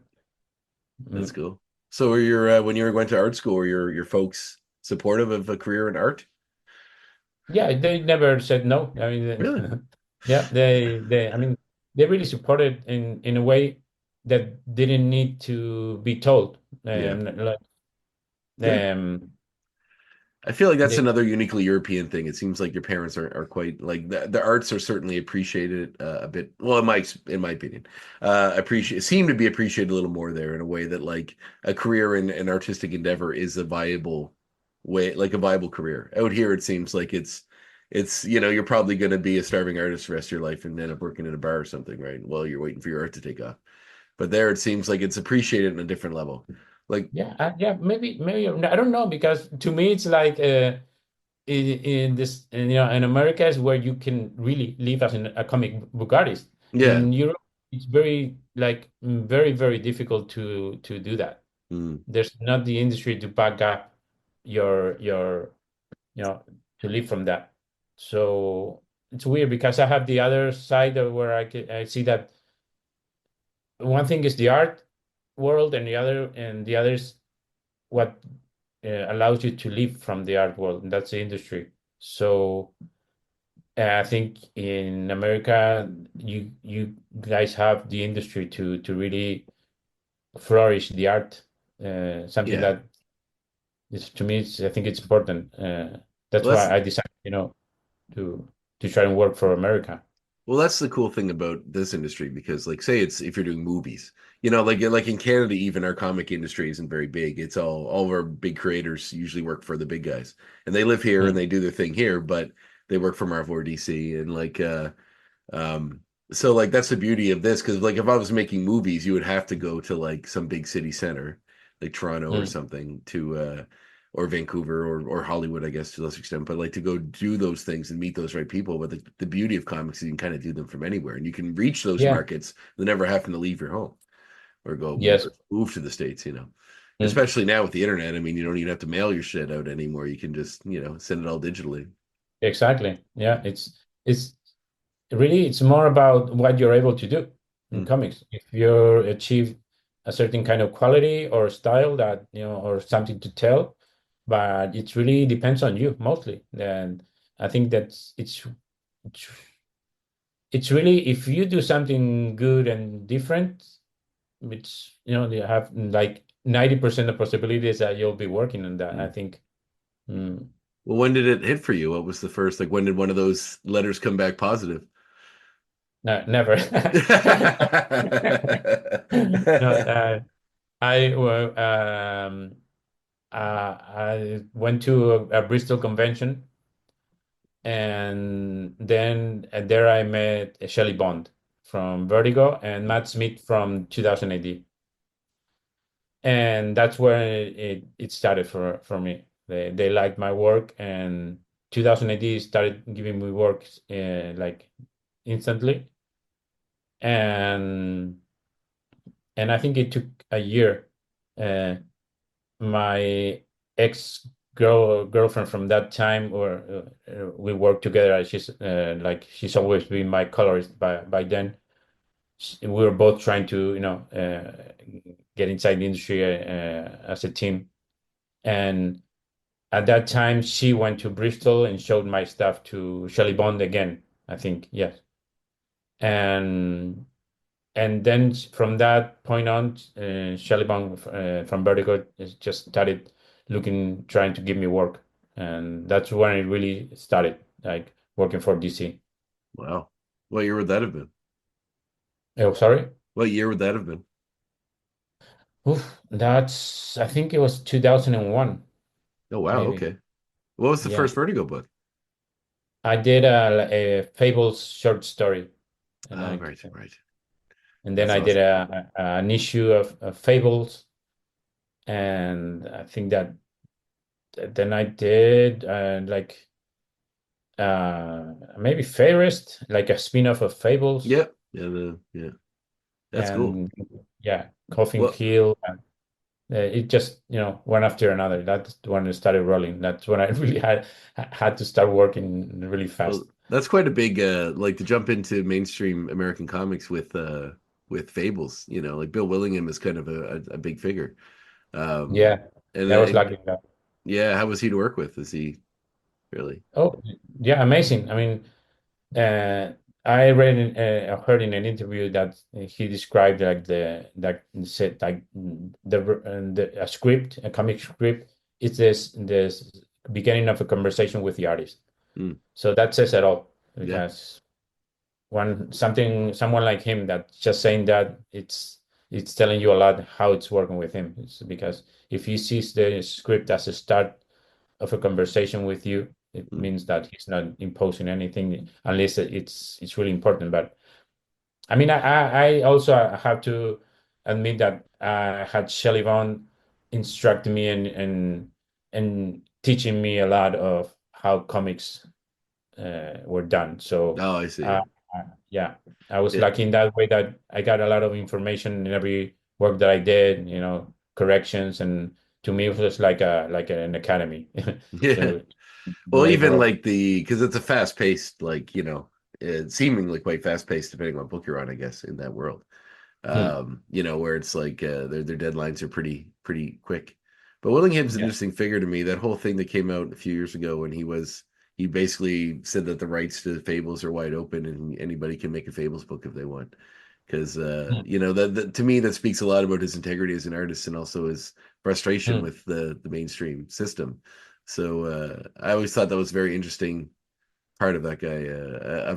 that's mm, cool. So, were when you were going to art school, were your folks supportive of a career in art? yeah, they never said no. I Really? mean, yeah, I mean, they really supported in a way that didn't need to be told. Yeah, Like, good. um, I feel like that's they, another uniquely European thing. It seems like your parents are quite like the arts are certainly appreciated a bit. Well, in my opinion, seem to be appreciated a little more there in a way that like a career in an artistic endeavor is a viable way, like a viable career. Out here, it seems like it's you're probably going to be a starving artist the rest of your life and end up working in a bar or something, right? While you're waiting for your art to take off. But there, it seems like it's appreciated in a different level. Like, yeah, yeah, maybe I don't know, because to me it's like in this, in America is where you can really live as a comic book artist. yeah. In Europe, it's very like very very difficult to do that. Mm, There's not the industry to back up your to live from that. So it's weird because I have the other side of where I see that one thing is the art world, and the other is what allows you to live from the art world, and that's the industry. So I think in America, you guys have the industry to really flourish the art. Something yeah. that is, to me, I think it's important. That's Well, why I decided, to try and work for America. that's the cool thing about this industry because, like, say it's if you're doing movies, like in Canada, even our comic industry isn't very big. It's all of our big creators usually work for the big guys, and they live here and Mm. they do their thing here. But they work for Marvel or DC, and um, so like that's the beauty of this, because like if I was making movies, you would have to go to like some big city center, like Toronto or Mm. something, to or Vancouver or Hollywood, I guess to a lesser extent, but like to go do those things and meet those right people. But the beauty of comics is you can kind of do them from anywhere, and you can reach those Yeah. markets without never having to leave your home or go Yes. move to the States, Mm. Especially now with the internet. I mean, you don't even have to mail your shit out anymore. You can just, send it all digitally. Exactly. Yeah. It's really, it's more about what you're able to do in Mm. comics. If you achieve a certain kind of quality or style that, or something to tell, but it really depends on you mostly. And I think it's it's really, if you do something good and different, it's, you have like 90% of possibilities that you'll be working on that, I Mm. think. Mm. Well, when did it hit for you? What was the first, like, when did one of those letters come back positive? No, never. No, I went to a Bristol convention, and then there I met Shelley Bond from Vertigo and Matt Smith from 2000 AD. And that's where it started for me. They liked my work, and 2000 AD started giving me work like instantly. And I think it took a year. Uh, my girlfriend from that time, or we worked together. She's always been my colorist by then. We were both trying to get inside the industry as a team. And at that time, she went to Bristol and showed my stuff to Shelley Bond again, I think, yes. And then from that point on, Shelley Bond from Vertigo just started trying to give me work, and that's when it really started, like working for DC. Wow. What year would that have been? Oh, sorry. What year would that have been? Oof, I think it was 2001, Oh, wow. maybe. Okay. What was the Yeah. first Vertigo book? I did a Fables short story, and Oh, right, right. then That's I did awesome. an issue of Fables, and I think that then I did maybe Fairest, like a spin-off of Fables, Yep. Yeah. That's cool. and yeah, Coffin Well, Hill. And, it just, one after another. That's when it started rolling. That's when I really had to start working really well, fast. that's quite a big like to jump into mainstream American comics with Fables, like Bill Willingham is kind of a big figure. Um Yeah, and I was lucky with that. yeah, how was he to work with? Is he really? Oh, yeah, amazing. I mean, I read heard in an interview that he described like that said like a script, a comic script, is this beginning of a conversation with the artist. Hmm. So that says it all, Yeah. because someone like him that's just saying that, it's telling you a lot how it's working with him. It's because if he sees the script as a start of a conversation with you, it Hmm. means that he's not imposing anything unless it's really important. But I mean, I also have to admit that I had Shelley Vaughn instructing me and teaching me a lot of how comics were done. So, Oh, I see. uh, yeah, I was Yeah. lucky in that way that I got a lot of information in every work that I did, corrections, and to me it was like an academy. Yeah. So Well, labor even of like because it's a fast paced, like, it's seemingly quite fast paced depending on what book you're on, I guess, in that world. hmm, Where it's like their deadlines are pretty quick. But Willingham's an yeah. interesting figure to me. That whole thing that came out a few years ago when he basically said that the rights to Fables are wide open and anybody can make a Fables book if they want. Because Hmm, that to me that speaks a lot about his integrity as an artist and also his frustration hmm. with the mainstream system. So I always thought that was very interesting part of that guy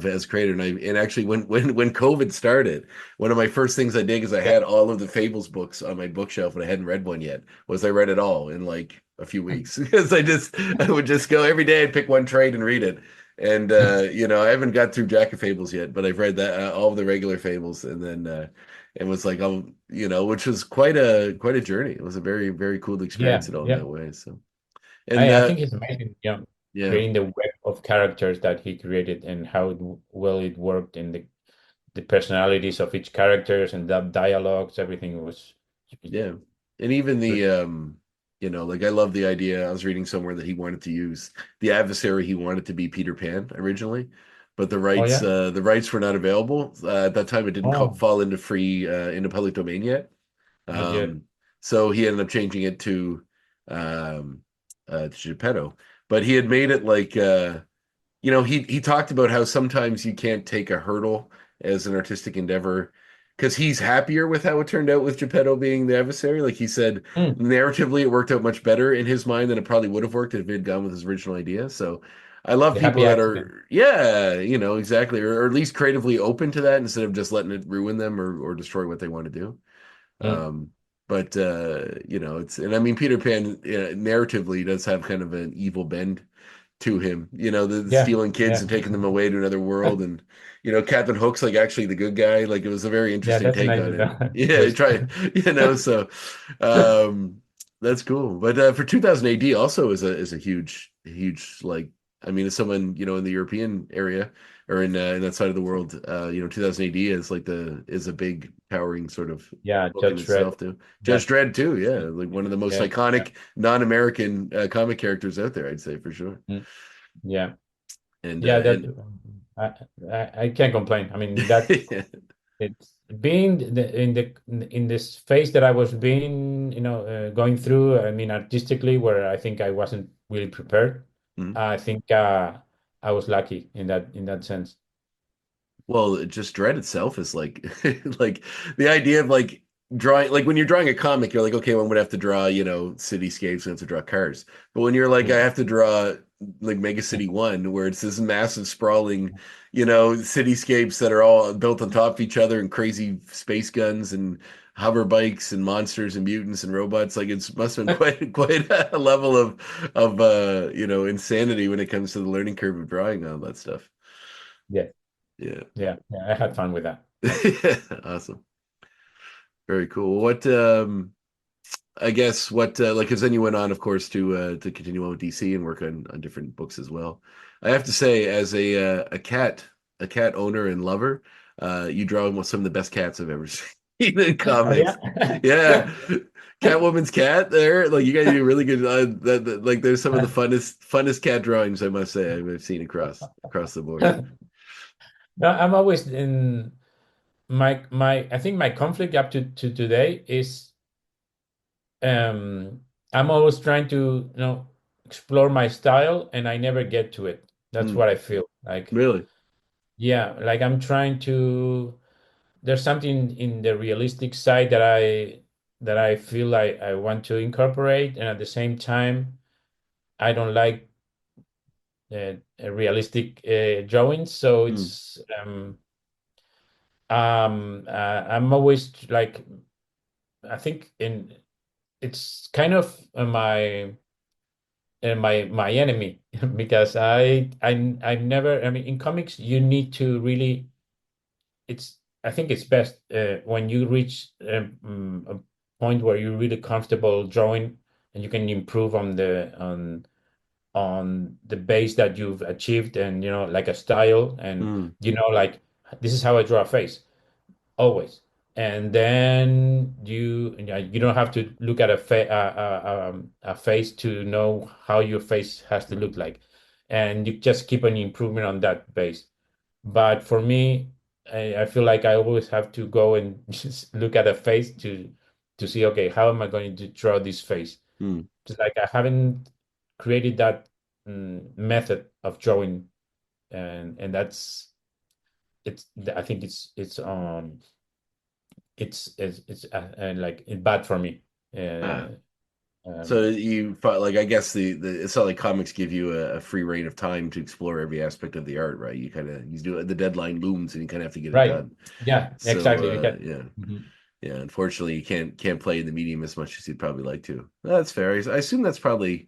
as a creator. And actually when COVID started, one of my first things I did is I Yeah. had all of the Fables books on my bookshelf, and I hadn't read one yet. Was I read it all in like a few weeks because I would just go every day and pick one trade and read it. And I haven't got through Jack of Fables yet, but I've read that all of the regular Fables, and then it was like, which was quite a journey. It was a very, very cool to Yeah, experience it all in yeah. that way. So, and I think it's amazing, yeah, creating the web of characters that he created and how well it worked in the personalities of each characters and the dialogues, everything was yeah, and even good. like I love the idea. I was reading somewhere that he wanted to use the adversary. He wanted to be Peter Pan originally, but Oh yeah? the rights were not available at that time. It didn't Oh, fall into public domain yet. not yet. So he ended up changing it to Geppetto, but he had made it like he talked about how sometimes you can't take a hurdle as an artistic endeavor because he's happier with how it turned out with Geppetto being the adversary. Like he said, Mm, narratively, it worked out much better in his mind than it probably would have worked if it had gone with his original idea. So I love the people happy that accident. are, yeah, exactly, or at least creatively open to that instead of just letting it ruin them or destroy what they want to do. Mm, Um, but and I mean, Peter Pan narratively does have kind of an evil bend to him, the yeah, stealing kids yeah. and taking them away to another world. And, Captain Hook's like actually the good guy. Like it was a very Yeah, interesting that's a take nice on it. Yeah, twist. try, so, um, that's cool. But, for 2000 AD also is a huge, huge, like, I mean, as someone, in the European area or in that side of the world, 2000 AD is a big towering sort of Yeah, book in Judge Dredd. itself too. Yeah, Judge Dredd too. Yeah. Like one of the most yeah, yeah. iconic non-American comic characters out there, I'd say for sure. Mm, yeah. And Yeah, that and I, I can't complain. I mean that it's being in this phase that I was being, going through. I mean, artistically, where I think I wasn't really prepared. Mhm. I think I was lucky in that sense. Well, just Dread itself is like like the idea of like drawing like when you're drawing a comic, you're like, okay, well, I'm gonna have to draw, cityscapes and have to draw cars. But when you're like, I Mm. have to draw like Mega City One, where it's this massive sprawling, cityscapes that are all built on top of each other and crazy space guns and hover bikes and monsters and mutants and robots, like it's must have been quite a level of insanity when it comes to the learning curve of drawing all that stuff. Yeah, Yeah. yeah, yeah. I had fun with that. Yeah. Awesome. Very cool. What I guess what like because then you went on, of course, to continue on with DC and work on different books as well. I have to say, as a cat owner and lover, you draw some of the best cats I've ever seen in Oh yeah. comics. Yeah. Catwoman's cat there, like you guys do really good. Like there's some of the funnest cat drawings I must say I've seen across the board. No, I'm always in my. I think my conflict up to today is I'm always trying to explore my style and I never get to it. That's Hmm. what I feel like. Really? Yeah, like I'm trying to. There's something in the realistic side that I feel like I want to incorporate, and at the same time, I don't like realistic drawings. So Hmm. I'm always like I think in it's kind of my enemy because I've never I mean in comics you need to really it's I think it's best when you reach a point where you're really comfortable drawing and you can improve on the base that you've achieved and like a style and Hmm. like this is how I draw a face always. And then you don't have to look at a face to know how your face has to look like, and you just keep an improvement on that base. But for me, I feel like I always have to go and just look at a face to see, okay, how am I going to draw this face? Hmm. Just like I haven't created that method of drawing, and that's it's I think it's like it's bad for me. Ah. Uh, So um, you thought like I guess it's not like comics give you a free reign of time to explore every aspect of the art, right? You do the deadline looms and you kind of have to get it right. done. Yeah, So exactly. You can. yeah. Mhm. Yeah, unfortunately you can't play in the medium as much as you'd probably like to. That's fair. I assume that's probably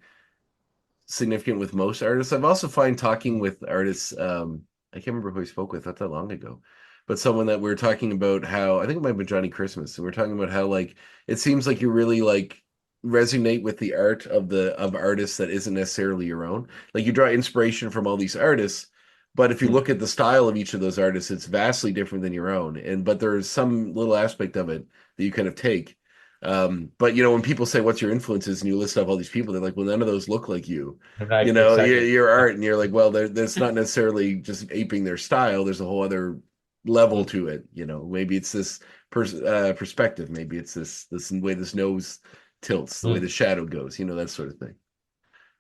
significant with most artists. I've also find talking with artists. I can't remember who I spoke with not that long ago, but someone that we were talking about how I think it might have been Johnny Christmas, and we are talking about how like it seems like you really like resonate with the art of artists that isn't necessarily your own. Like you draw inspiration from all these artists, but if you Mm. look at the style of each of those artists, it's vastly different than your own. And but there's some little aspect of it that you kind of take. But when people say what's your influences and you list up all these people, they're like, well, none of those look like you. Right, exactly. Your Yeah. art, and you're like, well, that's not necessarily just aping their style. There's a whole other level Mm. to it. Maybe it's this perspective. Maybe it's this way this nose tilts, the way the Mm. shadow goes. That sort of thing.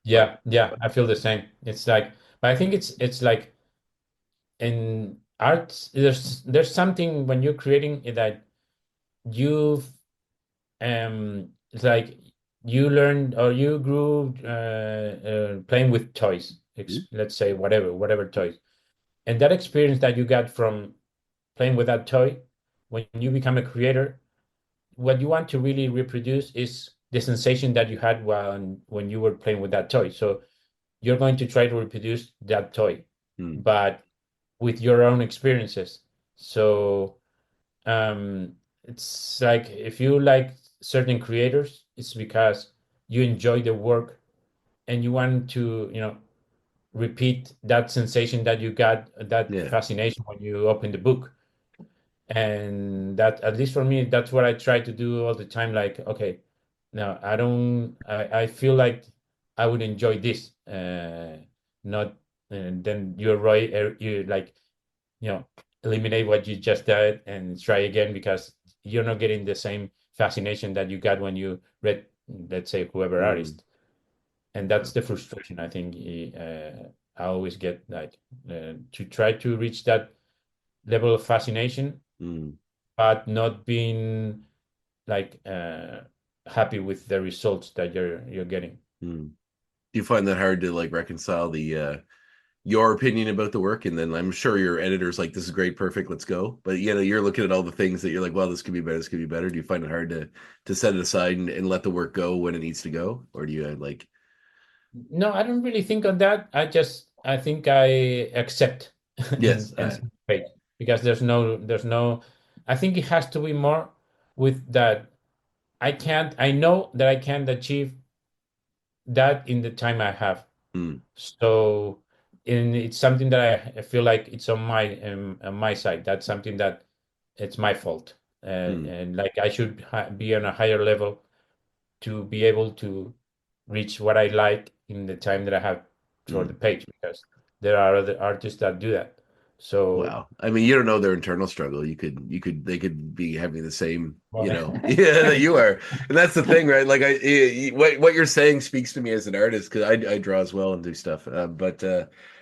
But Yeah, yeah, I feel the same. It's like, but I think it's like in art, there's something when you're creating that you've it's like you learned or you grew playing with toys, let's say whatever toys, and that experience that you got from playing with that toy, when you become a creator, what you want to really reproduce is the sensation that you had when you were playing with that toy. So you're going to try to reproduce that toy, mm, but with your own experiences. So it's like if you like certain creators, it's because you enjoy the work and you want to, repeat that sensation that you got, that yeah. fascination when you open the book. And that, at least for me, that's what I try to do all the time. Like, okay, now I don't, I feel like I would enjoy this. Not, and then you're right, you like, you know, eliminate what you just did and try again because you're not getting the same fascination that you got when you read, let's say, whoever Mm, artist. And that's the frustration I think I always get, like to try to reach that level of fascination, mm, but not being like happy with the results that you're getting. mm. Do you find that hard to like reconcile the your opinion about the work, and then I'm sure your editor's like, this is great, perfect, let's go. But you're looking at all the things that you're like, well, this could be better, this could be better. Do you find it hard to set it aside and let the work go when it needs to go? Or do you like No, I don't really think on that. I think I accept yes, and wait, because there's no I think it has to be more with that I know that I can't achieve that in the time I have. mm, So, and it's something that I feel like it's on my side. That's something that it's my fault, mm, and like I should be on a higher level to be able to reach what I like in the time that I have for the mm. page, because there are other artists that do that. So, Wow. I mean, you don't know their internal struggle. They could be having the same, well, yeah, that you are. And that's the thing, right? Like what you're saying speaks to me as an artist because I draw as well and do stuff. But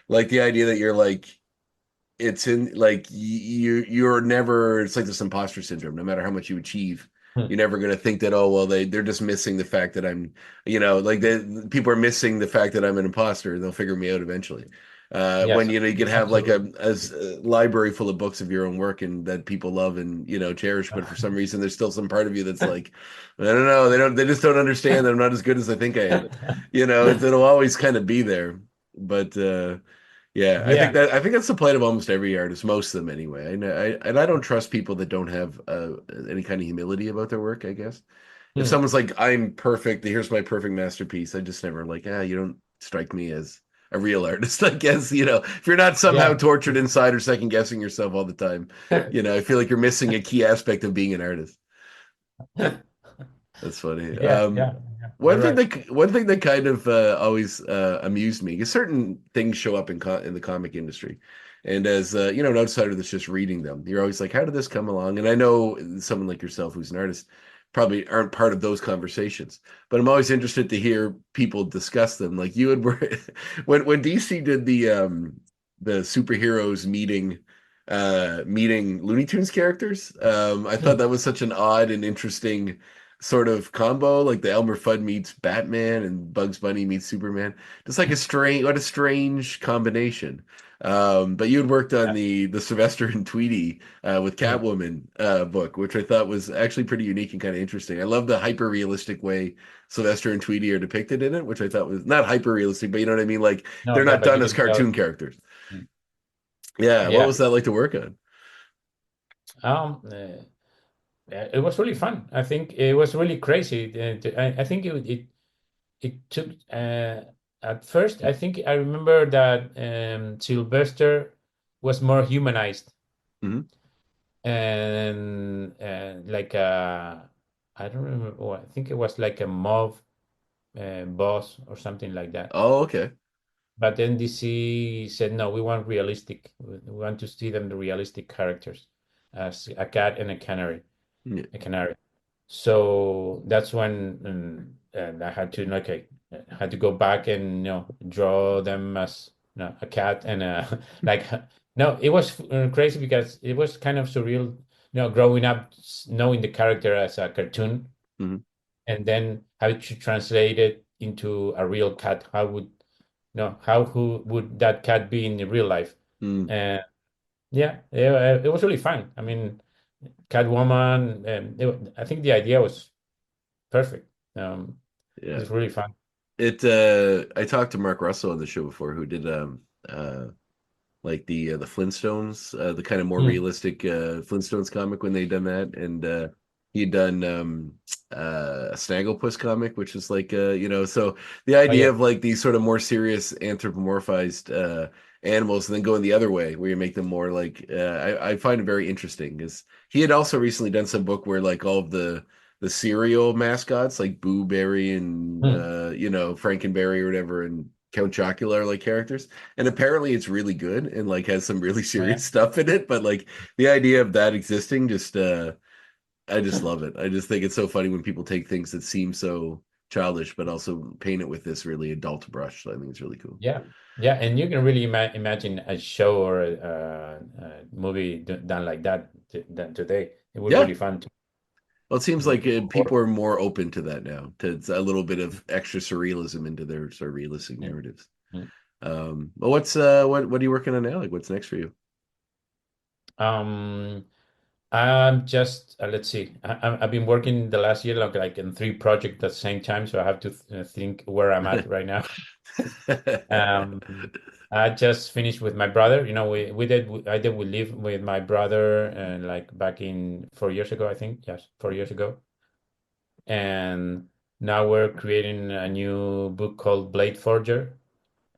like the idea that you're like, it's in like you're never, it's like this imposter syndrome. No matter how much you achieve, you're never going to think that, oh well, they're just missing the fact that I'm, like people are missing the fact that I'm an imposter, and they'll figure me out eventually. When yes, you can have like absolutely. a library full of books of your own work and that people love and cherish, but for some reason there's still some part of you that's like, I don't know, they just don't understand that I'm not as good as I think I am. It'll always kind of be there. But yeah, Yeah. I think that's the plight of almost every artist, most of them anyway. And I don't trust people that don't have any kind of humility about their work, I guess. If Hmm. someone's like, I'm perfect, here's my perfect masterpiece, I just never like, you don't strike me as a real artist, I guess. If you're not somehow Yeah. tortured inside or second guessing yourself all the time, I feel like you're missing a key aspect of being an artist. That's funny. Yeah, yeah, you're right. One thing that kind of always amused me is certain things show up in the comic industry, and as an outsider that's just reading them, you're always like, how did this come along? And I know someone like yourself who's an artist probably aren't part of those conversations, but I'm always interested to hear people discuss them. Like you had when DC did the superheroes meeting Looney Tunes characters. I thought that was such an odd and interesting sort of combo, like the Elmer Fudd meets Batman and Bugs Bunny meets Superman. Just like what a strange combination. But you had worked on Yeah. the Sylvester and Tweety with Mm. Catwoman book, which I thought was actually pretty unique and kind of interesting. I love the hyper realistic way Sylvester and Tweety are depicted in it, which I thought was not hyper realistic, but you know what I mean? Like they're No, yeah, not but you done as can tell. cartoon characters. Mm. Yeah, what Yeah. was that like to work on? Um, uh, it was really fun. I think it was really crazy. I think it took at first. I think I remember that Sylvester was more humanized Hmm. and like I don't remember. Oh, I think it was like a mob boss or something like that. Oh, okay. But then DC said, no, we want realistic. We want to see them the realistic characters as a cat and Yeah. a canary. So that's when and I had to okay, I had to go back and draw them as a cat and like no, it was crazy because it was kind of surreal, growing up knowing the character as a cartoon Hmm. and then how to translate it into a real cat. How would no, how who would that cat be in the real life? Mm. And it was really fun. I mean, Catwoman, I think the idea was perfect. It Yeah. was really fun. I talked to Mark Russell on the show before who did like the Flintstones, the kind of more Mm. realistic Flintstones comic when they done that, and he'd done a Snagglepuss comic, which is like so the Oh idea yeah, of like these sort of more serious anthropomorphized animals, and then going the other way where you make them more like I find it very interesting because he had also recently done some book where like all of the cereal mascots like Boo Berry and mm. Frankenberry or whatever and Count Chocula are like characters. And apparently it's really good and like has some really Oh yeah, serious stuff in it. But like the idea of that existing just I just love it. I just think it's so funny when people take things that seem so childish but also paint it with this really adult brush. So I think it's really cool. yeah, yeah. And you can really imagine a show or a movie done like that than today. It would Yeah. really fun to. Well, it seems like Or- people are more open to that now, to a little bit of extra surrealism into their sort of realistic Mm, narratives. mm. Well, what are you working on now? Like, what's next for you? Um, I'm just let's see. I've been working the last year like in three projects at the same time, so I have to think where I'm at right now. Um, I just finished with my brother. I did we live with my brother like back in 4 years ago, I think. Yes, 4 years ago. And now we're creating a new book called Blade Forger.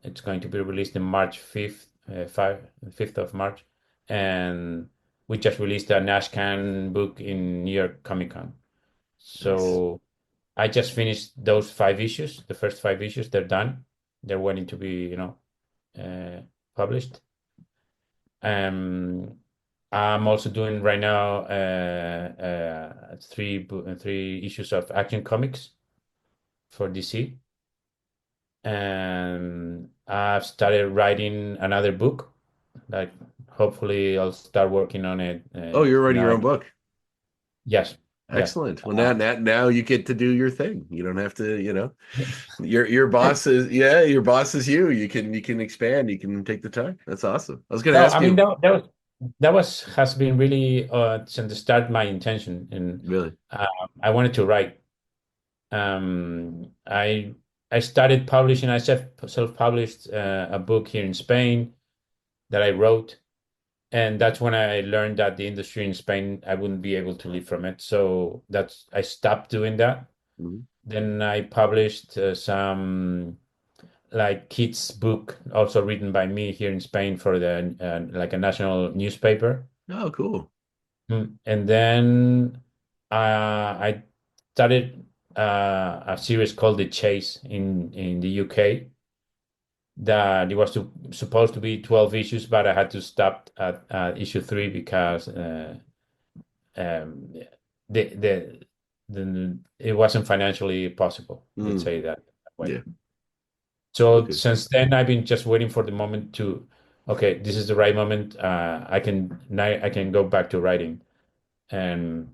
It's going to be released in March 5th, 5th of March. And we just released a Nashcan book in New York Comic Con. Nice. So I just finished those 5 issues. The first 5 issues, they're done. They're waiting to be, uh, published. Um, I'm also doing right now three issues of Action Comics for DC, and I've started writing another book. Like hopefully I'll start working on it Oh, you're writing your now. own book. Yes, yes. Excellent. Well, now you get to do your thing. You don't have to, your boss is yeah, your boss is you. You can expand. You can take the time. That's awesome. I was going to No, ask I mean you, that was has been really since the start my intention, and really. uh, I wanted to write. Um, I I started publishing. I self-published a book here in Spain that I wrote, and that's when I learned that the industry in Spain I wouldn't be able to live from it. So that's I stopped doing that. Mhm. Then I published some like kids book, also written by me here in Spain for the like a national newspaper. Oh, cool. And then I started a series called The Chase in the UK that it was supposed to be 12 issues, but I had to stop at issue 3 because um, the, the it wasn't financially possible. Let's Mm, say that way. yeah. So Okay. since then, I've been just waiting for the moment to, okay, this is the right moment. I can go back to writing, and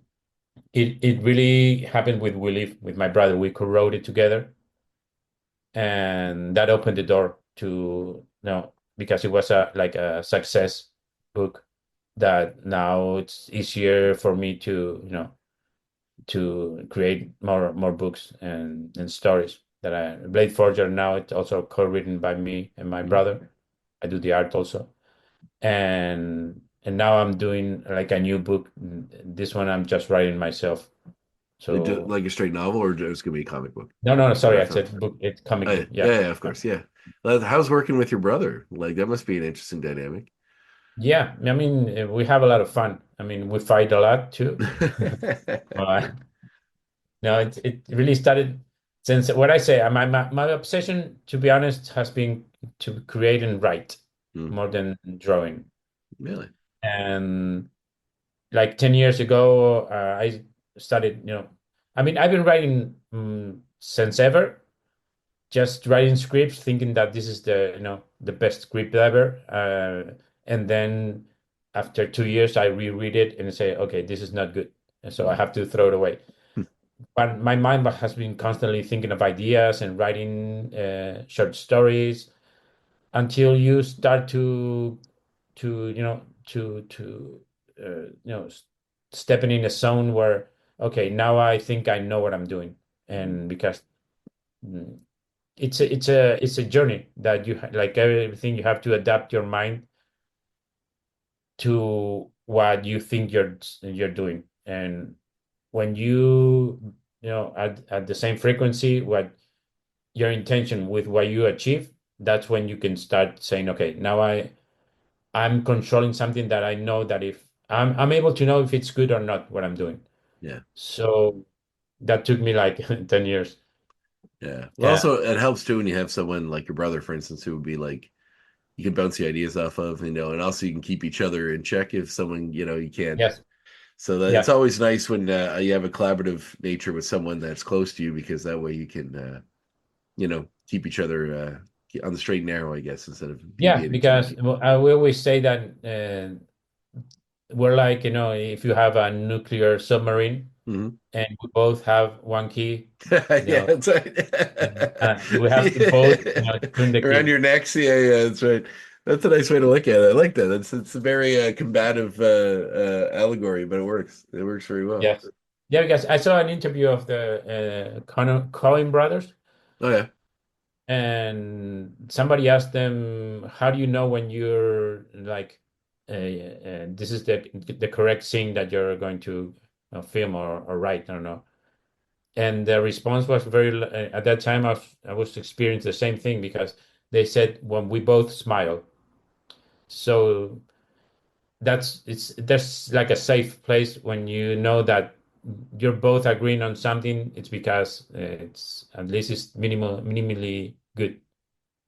it really happened with We Live with my brother. We co-wrote it together, and that opened the door to because it was a like a success book that now it's easier for me to to create more books and stories that I Blade Forger now it's also co-written by me and my Mhm. brother. I do the art also, and now I'm doing like a new book. This one I'm just writing myself. So Like a straight novel, or just gonna be a comic book? no, Or sorry, I that's not. said book. It's comic Oh, book. Yeah. yeah, of course, yeah. How's working with your brother? Like that must be an interesting dynamic. Yeah, I mean, we have a lot of fun. I mean, we fight a lot too. Uh, no, it really started since what I say. My obsession, to be honest, has been to create and write Hmm, more than drawing. really? And like 10 years ago, I started, I mean, I've been writing since ever, just writing scripts, thinking that this is the best script ever. And then after 2 years, I reread it and say, okay, this is not good. And so I Hmm. have to throw it away. But my mind has been constantly thinking of ideas and writing short stories until you start to stepping in a zone where okay, now I think I know what I'm doing. And because mm, it's a journey that like everything you have to adapt your mind to what you think you're doing. And when at the same frequency what your intention with what you achieve, that's when you can start saying, okay, now I'm controlling something that I know that if I'm able to know if it's good or not what I'm doing. Yeah, So that took me like 10 years. yeah. Well, Yeah. also it helps too when you have someone like your brother, for instance, who would be like you can bounce the ideas off of, and also you can keep each other in check if someone you can't. Yes. So that it's Yeah. always nice when you have a collaborative nature with someone that's close to you because that way you can keep each other on the straight and narrow, I guess, instead of Yeah, deviating too because much. we always say that we're like, if you have a nuclear submarine Hmm. and we both have one key, you Yeah, know, that's right. we have to both, turn the Around key. your necks. Yeah, yeah, that's right. That's a nice way to look at it. I like that. It's a very combative allegory, but it works. It works very well. Yes. Yeah, because I saw an interview of the Coen brothers, Oh yeah, and somebody asked them, "How do you know when you're like, this is the correct scene that you're going to film or write?" I don't know. And the response was at that time I was experiencing the same thing because they said when we both smile. So there's like a safe place when you know that you're both agreeing on something. It's because it's at least it's minimally good.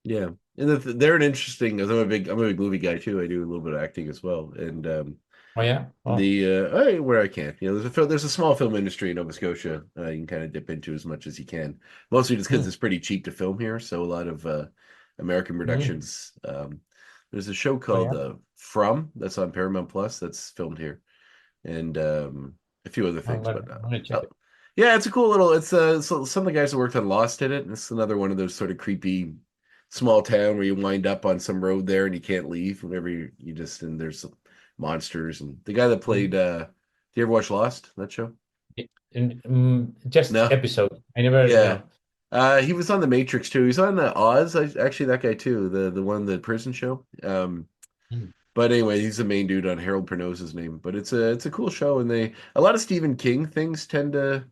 yeah. And they're an interesting. 'Cause I'm a big movie guy too. I do a little bit of acting as well, and Oh yeah. Oh. where I can, there's a small film industry in Nova Scotia. You can kind of dip into as much as you can, mostly just because Mm. it's pretty cheap to film here. So a lot of American Mm. productions. There's a show Oh called yeah. From that's on Paramount Plus that's filmed here, and a few other I'm things. gonna, But I'm gonna check it. yeah, it's a cool little. It's so some of the guys that worked on Lost did it. And it's another one of those sort of creepy small town where you wind up on some road there and you can't leave whenever you just and there's monsters and the guy that played. Mm. Do you ever watch Lost? That show? Just No. episode. I never, Yeah. He was on The Matrix too. He's on Oz. Actually, that guy too. The one the prison show. Mm. But anyway, he's the main dude on Harold Perneau's his name. But it's a cool show, and a lot of Stephen King things tend to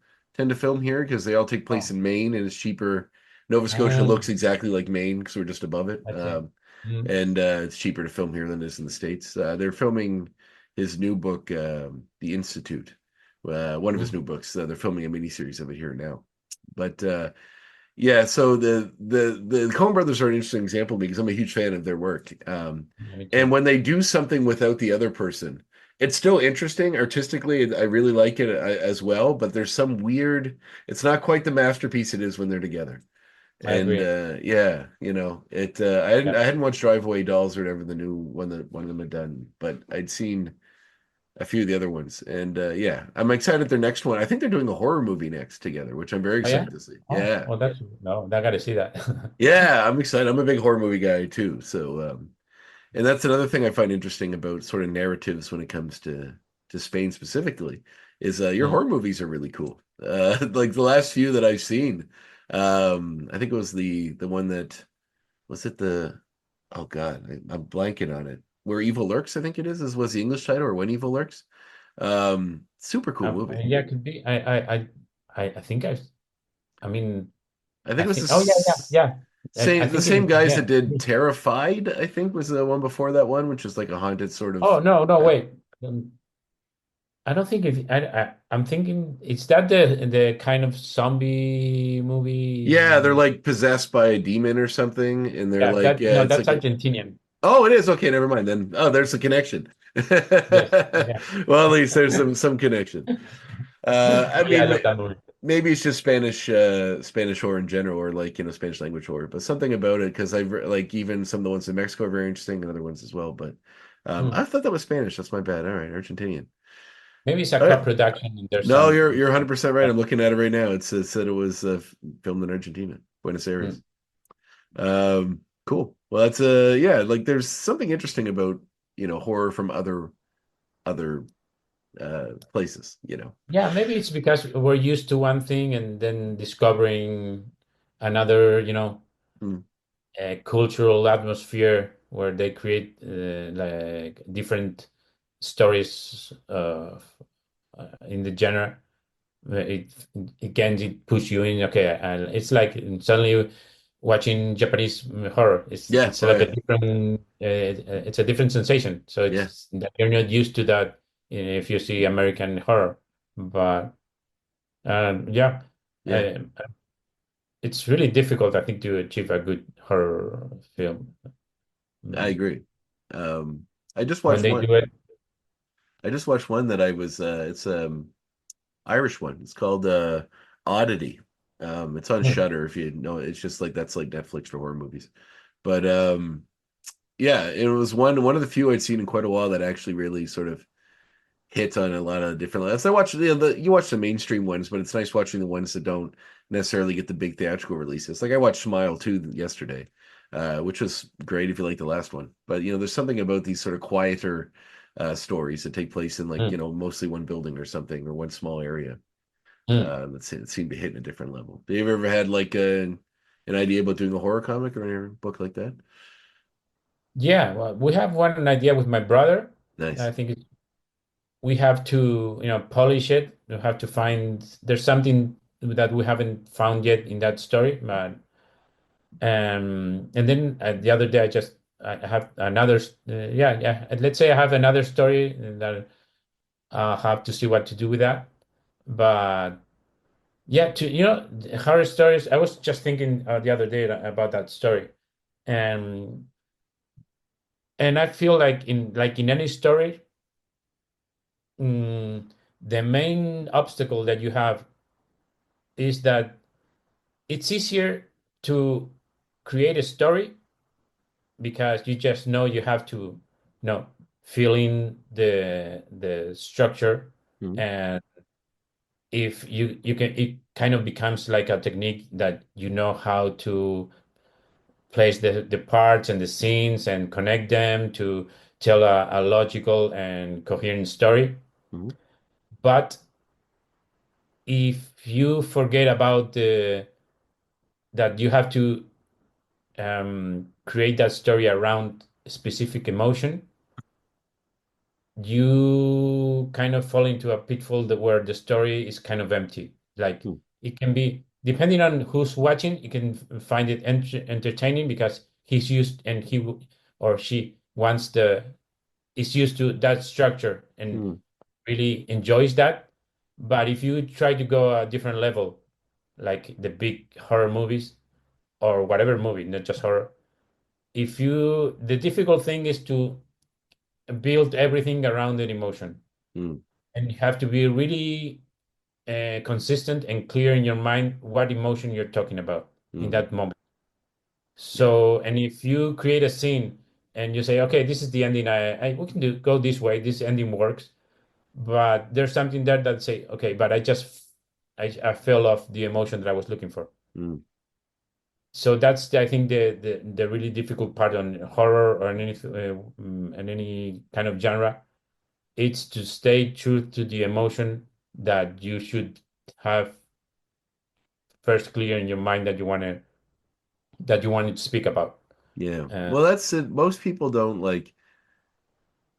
film here because they all take place Oh. in Maine, and it's cheaper. Nova Scotia looks Um, exactly like Maine because we're just above it, I see. Mm. and it's cheaper to film here than it is in the States. They're filming his new book, The Institute, one of his new Mm. books. They're filming a miniseries of it here now, but. Yeah, so the Coen Brothers are an interesting example because I'm a huge fan of their work. Me And too. when they do something without the other person, it's still interesting artistically. I really like it as well, but there's some weird. It's not quite the masterpiece it is when they're together. I And agree. yeah, it. I Yeah. hadn't watched Drive Away Dolls or whatever the new one that one of them had done, but I'd seen a few of the other ones. And yeah, I'm excited their next one. I think they're doing a horror movie next together, which I'm very Oh yeah. excited to see. Oh, Yeah. well, that's no, I gotta see that. Yeah, I'm excited. I'm a big horror movie guy too. So and that's another thing I find interesting about sort of narratives when it comes to Spain specifically is your Mm. horror movies are really cool. Like the last few that I've seen, I think it was the one that was it the oh God, I'm blanking on it. Where Evil Lurks, I think it is was the English title, or When Evil Lurks. Super cool movie. Yeah, it could be. I think I mean, I think I it was think. Oh yeah, yeah, yeah. I the think same guys yeah. that did Terrified, I think was the one before that one, which is like a haunted sort of Oh no, no, uh, wait. I don't think if I'm thinking it's that the kind of zombie yeah, they're movie. like possessed by a demon or something, and they're Yeah, like, that yeah, no, it's that's like a Argentinian. oh, it is okay, never mind then. Oh, there's a connection. Yes, yeah, Well, at least there's some connection. I yeah. I mean, love that movie. maybe it's just Spanish horror in general, or like Spanish language horror, but something about it because like even some of the ones in Mexico are very interesting, and other ones as well. But Hmm. I thought that was Spanish. That's my bad. All right, Argentinian. Maybe it's a All right. co-production and there's No, some. you're 100% right. Yeah. I'm looking at it right now. It said it was filmed in Argentina, Buenos Hmm. Aires. Cool. Well, that's yeah, like there's something interesting about, horror from other places, Yeah, maybe it's because we're used to one thing and then discovering another, Mm, cultural atmosphere where they create like different stories in the genre. It again it push you in. Okay, and it's like suddenly watching Japanese horror. yeah, It's oh like a yeah. different. It's a different sensation. So Yeah. it's that you're not used to that if you see American horror. But yeah, Yeah. uh, it's really difficult, I think, to achieve a good horror film. I Mm. agree. I just When watched they one. do it, I just watched one that I was it's Irish one. It's called Oddity. It's on hmm, Shudder if you know. It's just like that's like Netflix for horror movies. But yeah, it was one of the few I'd seen in quite a while that actually really sort of hit on a lot of different levels. I watch you watch the mainstream ones, but it's nice watching the ones that don't necessarily get the big theatrical releases. Like I watched Smile 2 yesterday, which was great if you like the last one. But there's something about these sort of quieter stories that take place in like, hmm, mostly one building or something or one small area. hmm. That seemed to hit in a different level. Have you ever had like an idea about doing a horror comic or a book like that? Yeah, well, we have one idea with my brother. I Nice. think we have to, polish it. We have to find there's something that we haven't found yet in that story. But and then the other day I have another yeah, yeah. Let's say I have another story that I have to see what to do with that. But yeah, to horror stories. I was just thinking the other day about that story, and I feel like in any story, mm, the main obstacle that you have is that it's easier to create a story because you just know you have to fill in the structure, Mhm. and if you can, it kind of becomes like a technique that you know how to place the parts and the scenes and connect them to tell a logical and coherent story. Mhm. But if you forget about the that you have to create that story around a specific emotion, you kind of fall into a pitfall where the story is kind of empty. Like Mhm. it can be, depending on who's watching, you can find it entertaining because he's used and or she wants is used to that structure and Mhm. really enjoys that. But if you try to go a different level, like the big horror movies or whatever movie, not just horror, the difficult thing is to build everything around an emotion. Mhm. And you have to be really consistent and clear in your mind what emotion you're talking about in Mhm. that moment. Yeah. So, and if you create a scene and you say, okay, this is the ending, we can go this way, this ending works. but there's something there that say, okay, but I fell off the emotion that I was looking for. Mm. So that's I think the really difficult part on horror or in any kind of genre. It's to stay true to the emotion that you should have first clear in your mind that you wanted to speak about. Yeah. Uh, Well, that's it. Most people don't like.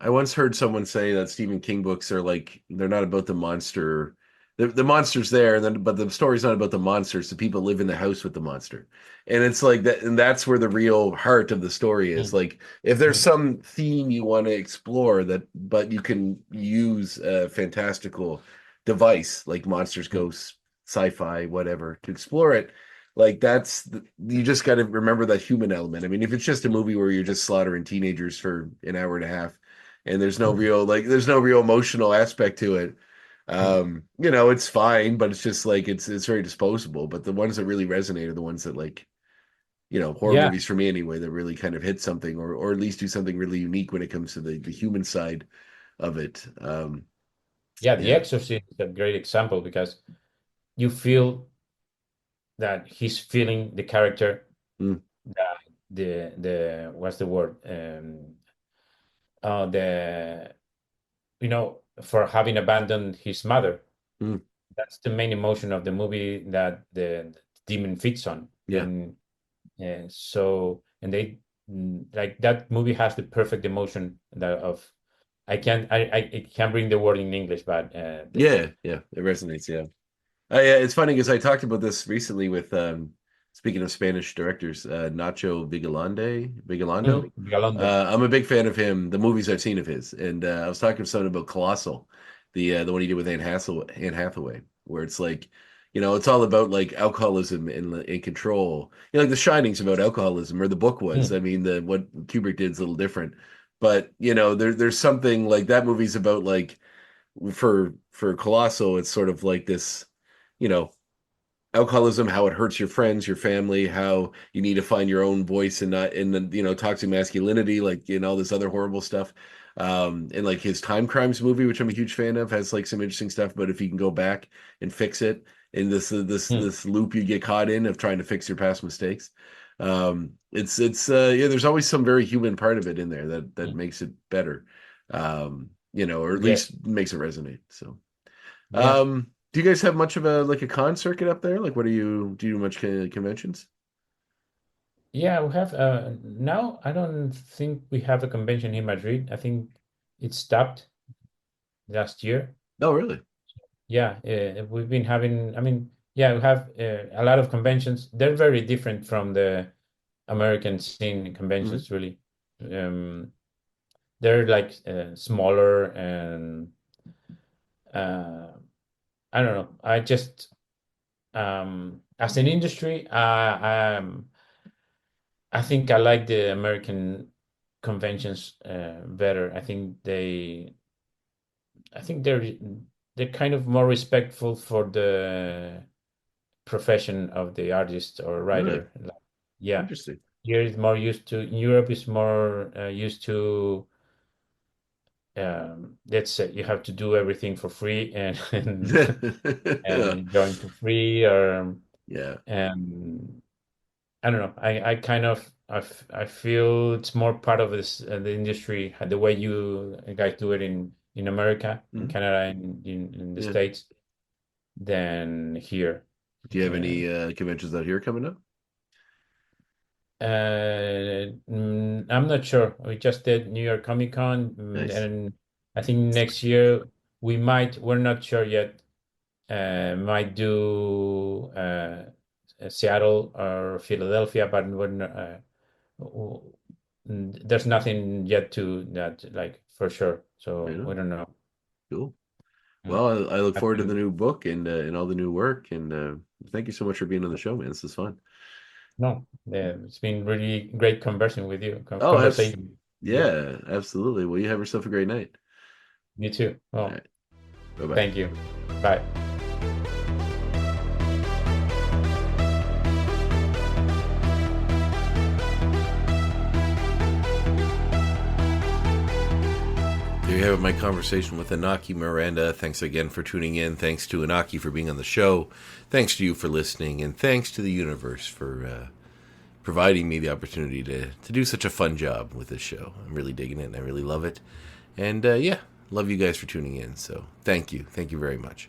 I once heard someone say that Stephen King books are like they're not about the monster. The monster's there, and then but the story's not about the monsters. The people live in the house with the monster, and it's like that, and that's where the real heart of the story is. mm, Like if there's mm, some theme you want to explore that, but you can use a fantastical device like monsters, mm, ghosts, sci-fi, whatever to explore it. Like you just got to remember that human element. I mean, if it's just a movie where you're just slaughtering teenagers for an hour and a half and there's no real emotional aspect to it. mm. It's fine, but it's just like it's very disposable. But the ones that really resonate are the ones that like, horror Yeah, movies for me anyway, that really kind of hit something or at least do something really unique when it comes to the human side of it. yeah. The Yeah. Exorcist is a great example because you feel that he's feeling the character, Mm, that the what's the word? The for having abandoned his mother. mm, That's the main emotion of the movie that the demon feeds on. yeah. And they like that movie has the perfect emotion that of I can't bring the word in English, but Yeah, yeah. It resonates, yeah. It's funny because I talked about this recently with speaking of Spanish directors, Nacho Vigalondo. Galondo. I'm a big fan of him, the movies I've seen of his, and I was talking to someone about Colossal, the one he did with Anne Hathaway, where it's like, it's all about like alcoholism and control. Like The Shining's about alcoholism, or the book was. I Mm, mean, the what Kubrick did is a little different, but there's something like that movie's about like for Colossal, it's sort of like this, you know, alcoholism, how it hurts your friends, your family, how you need to find your own voice and not in the, toxic masculinity, like all this other horrible stuff. And like his Time Crimes movie, which I'm a huge fan of, has like some interesting stuff. But if you can go back and fix it in mm, this loop you get caught in of trying to fix your past mistakes, it's yeah, there's always some very human part of it in there that mm. makes it better. Or at Yes. least makes it resonate. So. Yeah. Do you guys have much of a con circuit up there? Like, do you do much conventions? Yeah, we have now I don't think we have a convention in Madrid. I think it stopped last year. Oh, really? Yeah, we've been having, I mean, yeah, we have a lot of conventions. They're very different from the American scene Hmm. conventions, really. Um, they're like smaller and uh, I don't know. I just as an industry, I think I like the American conventions better. I think they're kind of more respectful for the profession of the artist or Really? writer. Like, yeah, Interesting. here is more used to. In Europe is more used to. Let's say you have to do everything for free and Yeah. and join for free or Yeah. and I don't know. I kind of I feel it's more part of this the industry the way you guys do it in America, in Mhm. Canada, in the Yeah. States than here. Do you have Uh, any conventions out here coming up? I'm not sure. We just did New York Comic Con, Nice. and I think next year we might. We're not sure yet. Might do Seattle or Philadelphia, but we're not, w- there's nothing yet to that like for sure. Right So we on. don't know. Cool. Mm. Well, I look Up forward to to the you. new book and all the new work. And thank you so much for being on the show, man. This is fun. No, it's been really great conversing with you. Oh, Conversation. Yeah, yeah, absolutely. Well, you have yourself a great night. you too. All Well, right. Bye bye. thank you. Bye. There you you have it, my conversation with Inaki Miranda. Thanks again for tuning in. Thanks to Inaki for being on the show. Thanks to you for listening. And thanks to the universe for providing me the opportunity to do such a fun job with this show. I'm really digging it and I really love it. And love you guys for tuning in. So thank you. Thank you very much.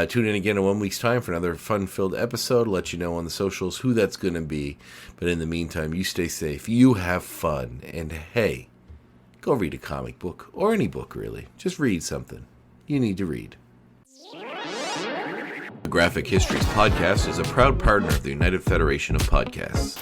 Tune in again in 1 week's time for another fun-filled episode. I'll let you know on the socials who that's going to be. But in the meantime, you stay safe. You have fun. And hey, go read a comic book, or any book, really. Just read something. You need to read. The Graphic Histories Podcast is a proud partner of the United Federation of Podcasts.